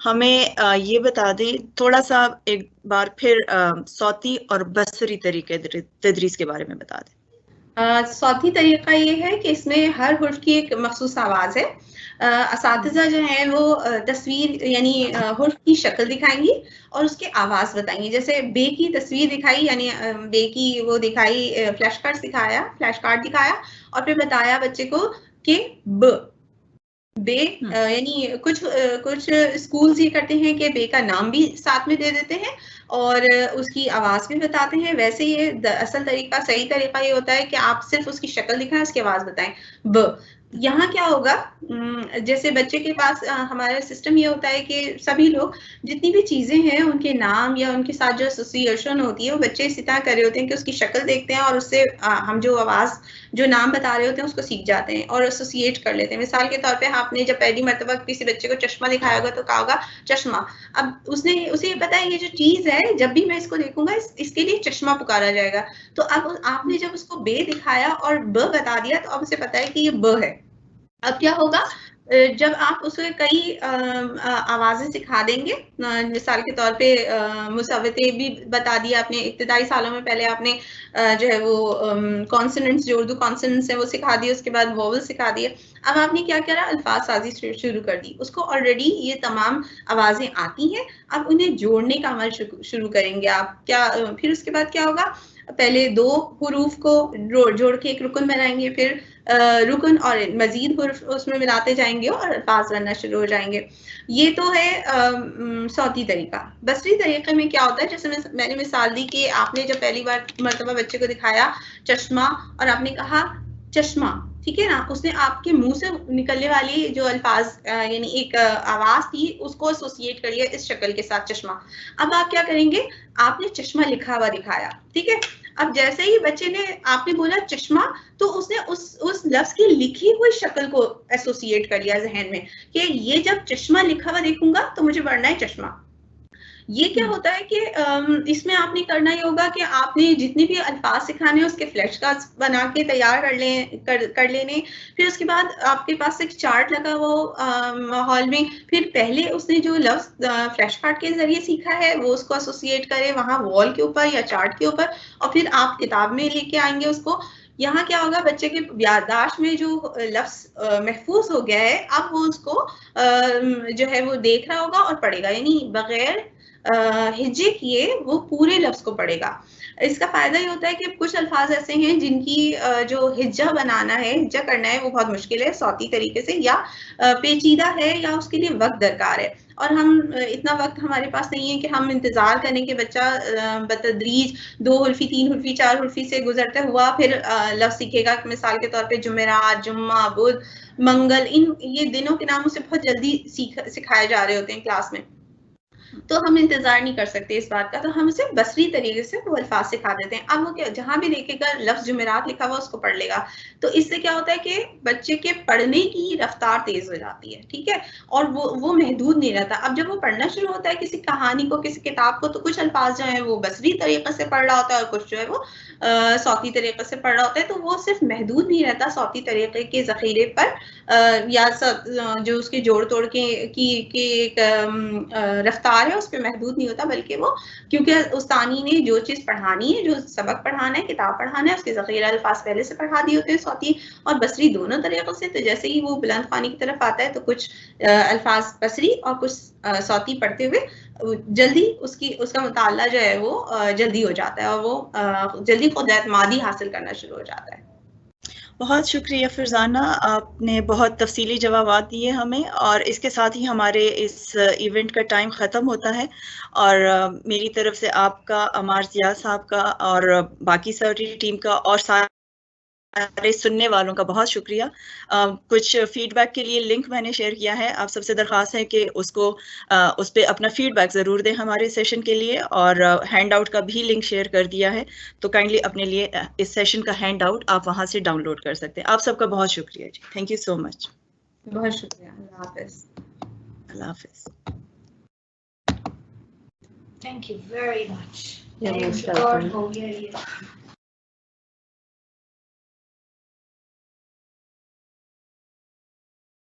ہمیں یہ بتا دیں تھوڑا سا ایک بار پھر صوتی اور بصری طریقے تدریس کے بارے میں بتا دیں. صوتی طریقہ یہ ہے کہ اس میں ہر حرف کی ایک مخصوص آواز ہے. اساتذہ جو ہیں وہ تصویر یعنی حرف کی شکل دکھائیں گی اور اس کی آواز بتائیں گی. جیسے بے کی تصویر دکھائی یعنی بے کی وہ دکھائی فلیش کارڈ دکھایا اور پھر بتایا بچے کو کہ بے یعنی کچھ اسکولز یہ کرتے ہیں کہ بے کا نام بھی ساتھ میں دے دیتے ہیں اور اس کی آواز بھی بتاتے ہیں. ویسے یہ اصل طریقہ صحیح طریقہ یہ ہوتا ہے کہ آپ صرف اس کی شکل دکھائیں اس کی آواز بتائیں. یہاں کیا ہوگا جیسے بچے کے پاس ہمارا سسٹم یہ ہوتا ہے کہ سبھی لوگ جتنی بھی چیزیں ہیں ان کے نام یا ان کے ساتھ جو ایسوسیشن ہوتی ہے وہ بچے اسی طرح کر رہے ہوتے ہیں کہ اس کی شکل دیکھتے ہیں اور اس سے ہم جو آواز جو نام بتا رہے ہوتے ہیں اس کو سیکھ جاتے ہیں اور ایسوسیٹ کر لیتے ہیں. مثال کے طور پہ آپ نے جب پہلی مرتبہ کسی بچے کو چشمہ دکھایا ہوگا تو کہا ہوگا چشمہ. اب اسے یہ پتا ہے یہ جو چیز ہے جب بھی میں اس کو دیکھوں گا اس کے لیے چشمہ پکارا جائے گا. تو اب آپ نے جب اس کو بے دکھایا اور ب بتا دیا تو اب اسے پتا ہے کہ یہ ب ہے. اب کیا ہوگا جب آپ اس کو کئی آوازیں سکھا دیں گے مثال کے طور پہ مسوتے بھی بتا دیا آپ نے ابتدائی سالوں میں. پہلے آپ نے جو ہے وہ کانسوننٹس جو اردو کانسوننٹس ہیں وہ سکھا دیے اس کے بعد ووول سکھا دیے. اب آپ نے کیا کرا الفاظ سازی شروع کر دی. اس کو آلریڈی یہ تمام آوازیں آتی ہیں اب انہیں جوڑنے کا عمل شروع کریں گے آپ. کیا پھر اس کے بعد کیا ہوگا پہلے 2 حروف کو جوڑ کے ایک رکن بنائیں گے پھر رکن اور مزید حرف اس میں ملاتے جائیں گے اور الفاظ بننا شروع ہو جائیں گے. یہ تو ہے صوتی طریقہ. بصری طریقے میں کیا ہوتا ہے جیسے میں نے مثال دی کہ آپ نے جب پہلی بار مرتبہ بچے کو دکھایا چشمہ اور آپ نے کہا چشمہ ٹھیک ہے نا اس نے آپ کے منہ سے نکلنے والی جو الفاظ یعنی ایک آواز تھی اس کو ایسوسیٹ کر لیا اس شکل کے ساتھ چشمہ. اب آپ کیا کریں گے آپ نے چشمہ لکھا ہوا دکھایا ٹھیک ہے. اب جیسے ہی بچے نے آپ نے بولا چشمہ تو اس نے اس لفظ کی لکھی ہوئی شکل کو ایسوسیٹ کر لیا ذہن میں کہ یہ جب چشمہ لکھا ہوا دیکھوں گا تو مجھے پڑھنا ہے چشمہ. یہ کیا ہوتا ہے کہ اس میں آپ نے کرنا یہ ہوگا کہ آپ نے جتنے بھی الفاظ سکھانے ہیں اس کے فلیش کارڈز بنا کے تیار کر لینے. پھر اس کے بعد آپ کے پاس ایک چارٹ لگا ہوا ہال میں. پھر پہلے اس نے جو لفظ فلیش کارڈ کے ذریعے سیکھا ہے وہ اس کو ایسوسیٹ کرے وہاں وال کے اوپر یا چارٹ کے اوپر اور پھر آپ کتاب میں لے کے آئیں گے اس کو. یہاں کیا ہوگا بچے کے یادداشت میں جو لفظ محفوظ ہو گیا ہے اب وہ اس کو جو ہے وہ دیکھ رہا ہوگا اور پڑھے گا یعنی بغیر ہجے کیے وہ پورے لفظ کو پڑھے گا. اس کا فائدہ یہ ہوتا ہے کہ کچھ الفاظ ایسے ہیں جن کی جو ہجہ بنانا ہے ہجہ کرنا ہے وہ بہت مشکل ہے صوتی طریقے سے یا پیچیدہ ہے یا اس کے لیے وقت درکار ہے اور ہم اتنا وقت ہمارے پاس نہیں ہے کہ ہم انتظار کریں کہ بچہ بتدریج 2 حرفی 3 حرفی 4 حرفی سے گزرتے ہوا پھر لفظ سیکھے گا. مثال کے طور پہ جمعرات جمعہ بدھ منگل یہ دنوں کے نام اسے بہت جلدی سکھائے جا رہے ہوتے ہیں کلاس میں تو ہم انتظار نہیں کر سکتے اس بات کا. تو ہم اسے بصری طریقے سے وہ الفاظ سکھا دیتے ہیں. اب وہ جہاں بھی دیکھے گا لفظ جمعرات لکھا ہوا اس کو پڑھ لے گا. تو اس سے کیا ہوتا ہے کہ بچے کے پڑھنے کی رفتار تیز ہو جاتی ہے ٹھیک ہے اور وہ محدود نہیں رہتا. اب جب وہ پڑھنا شروع ہوتا ہے کسی کہانی کو کسی کتاب کو تو کچھ الفاظ جو ہیں وہ بصری طریقے سے پڑھ رہا ہوتا ہے اور کچھ جو ہے وہ صوتی طریقے سے پڑھ رہا ہوتا ہے. تو وہ صرف محدود نہیں رہتا صوتی طریقے کے ذخیرے پر یا جو اس کے جوڑ توڑ کی رفتار ہے اس پہ محدود نہیں ہوتا بلکہ وہ کیونکہ استانی نے جو چیز پڑھانی ہے جو سبق پڑھانا ہے کتاب پڑھانا ہے اس کے ذخیرہ الفاظ پہلے سے پڑھا دیے ہوتے ہیں صوتی اور بصری دونوں طریقوں سے. تو جیسے ہی وہ بلند خوانی کی طرف آتا ہے تو کچھ الفاظ بصری اور کچھ صوتی پڑھتے ہوئے جلدی اس کا مطالعہ جو ہے وہ جلدی ہو جاتا ہے اور وہ جلدی خود اعتمادی حاصل کرنا شروع ہو جاتا ہے. بہت شکریہ فرزانہ آپ نے بہت تفصیلی جوابات دیے ہمیں اور اس کے ساتھ ہی ہمارے اس ایونٹ کا ٹائم ختم ہوتا ہے اور میری طرف سے آپ کا عمار زیاد صاحب کا اور باقی ساری ٹیم کا اور سارے سننے والوں کا بہت شکریہ. کچھ فیڈ بیک کے لیے لنک میں نے شیئر کیا ہے. آپ سب سے درخواست ہے کہ اس پہ اپنا فیڈ بیک ضرور دیں ہمارے سیشن کے لیے اور ہینڈ آؤٹ کا بھی لنک شیئر کر دیا ہے تو کائنڈلی اپنے لیے اس سیشن کا ہینڈ آؤٹ آپ وہاں سے ڈاؤن لوڈ کر سکتے ہیں. آپ سب کا بہت شکریہ جی. تھینک یو سو مچ. بہت شکریہ. اللہ حافظ. اللہ حافظ. Thank you very much. You're most welcome.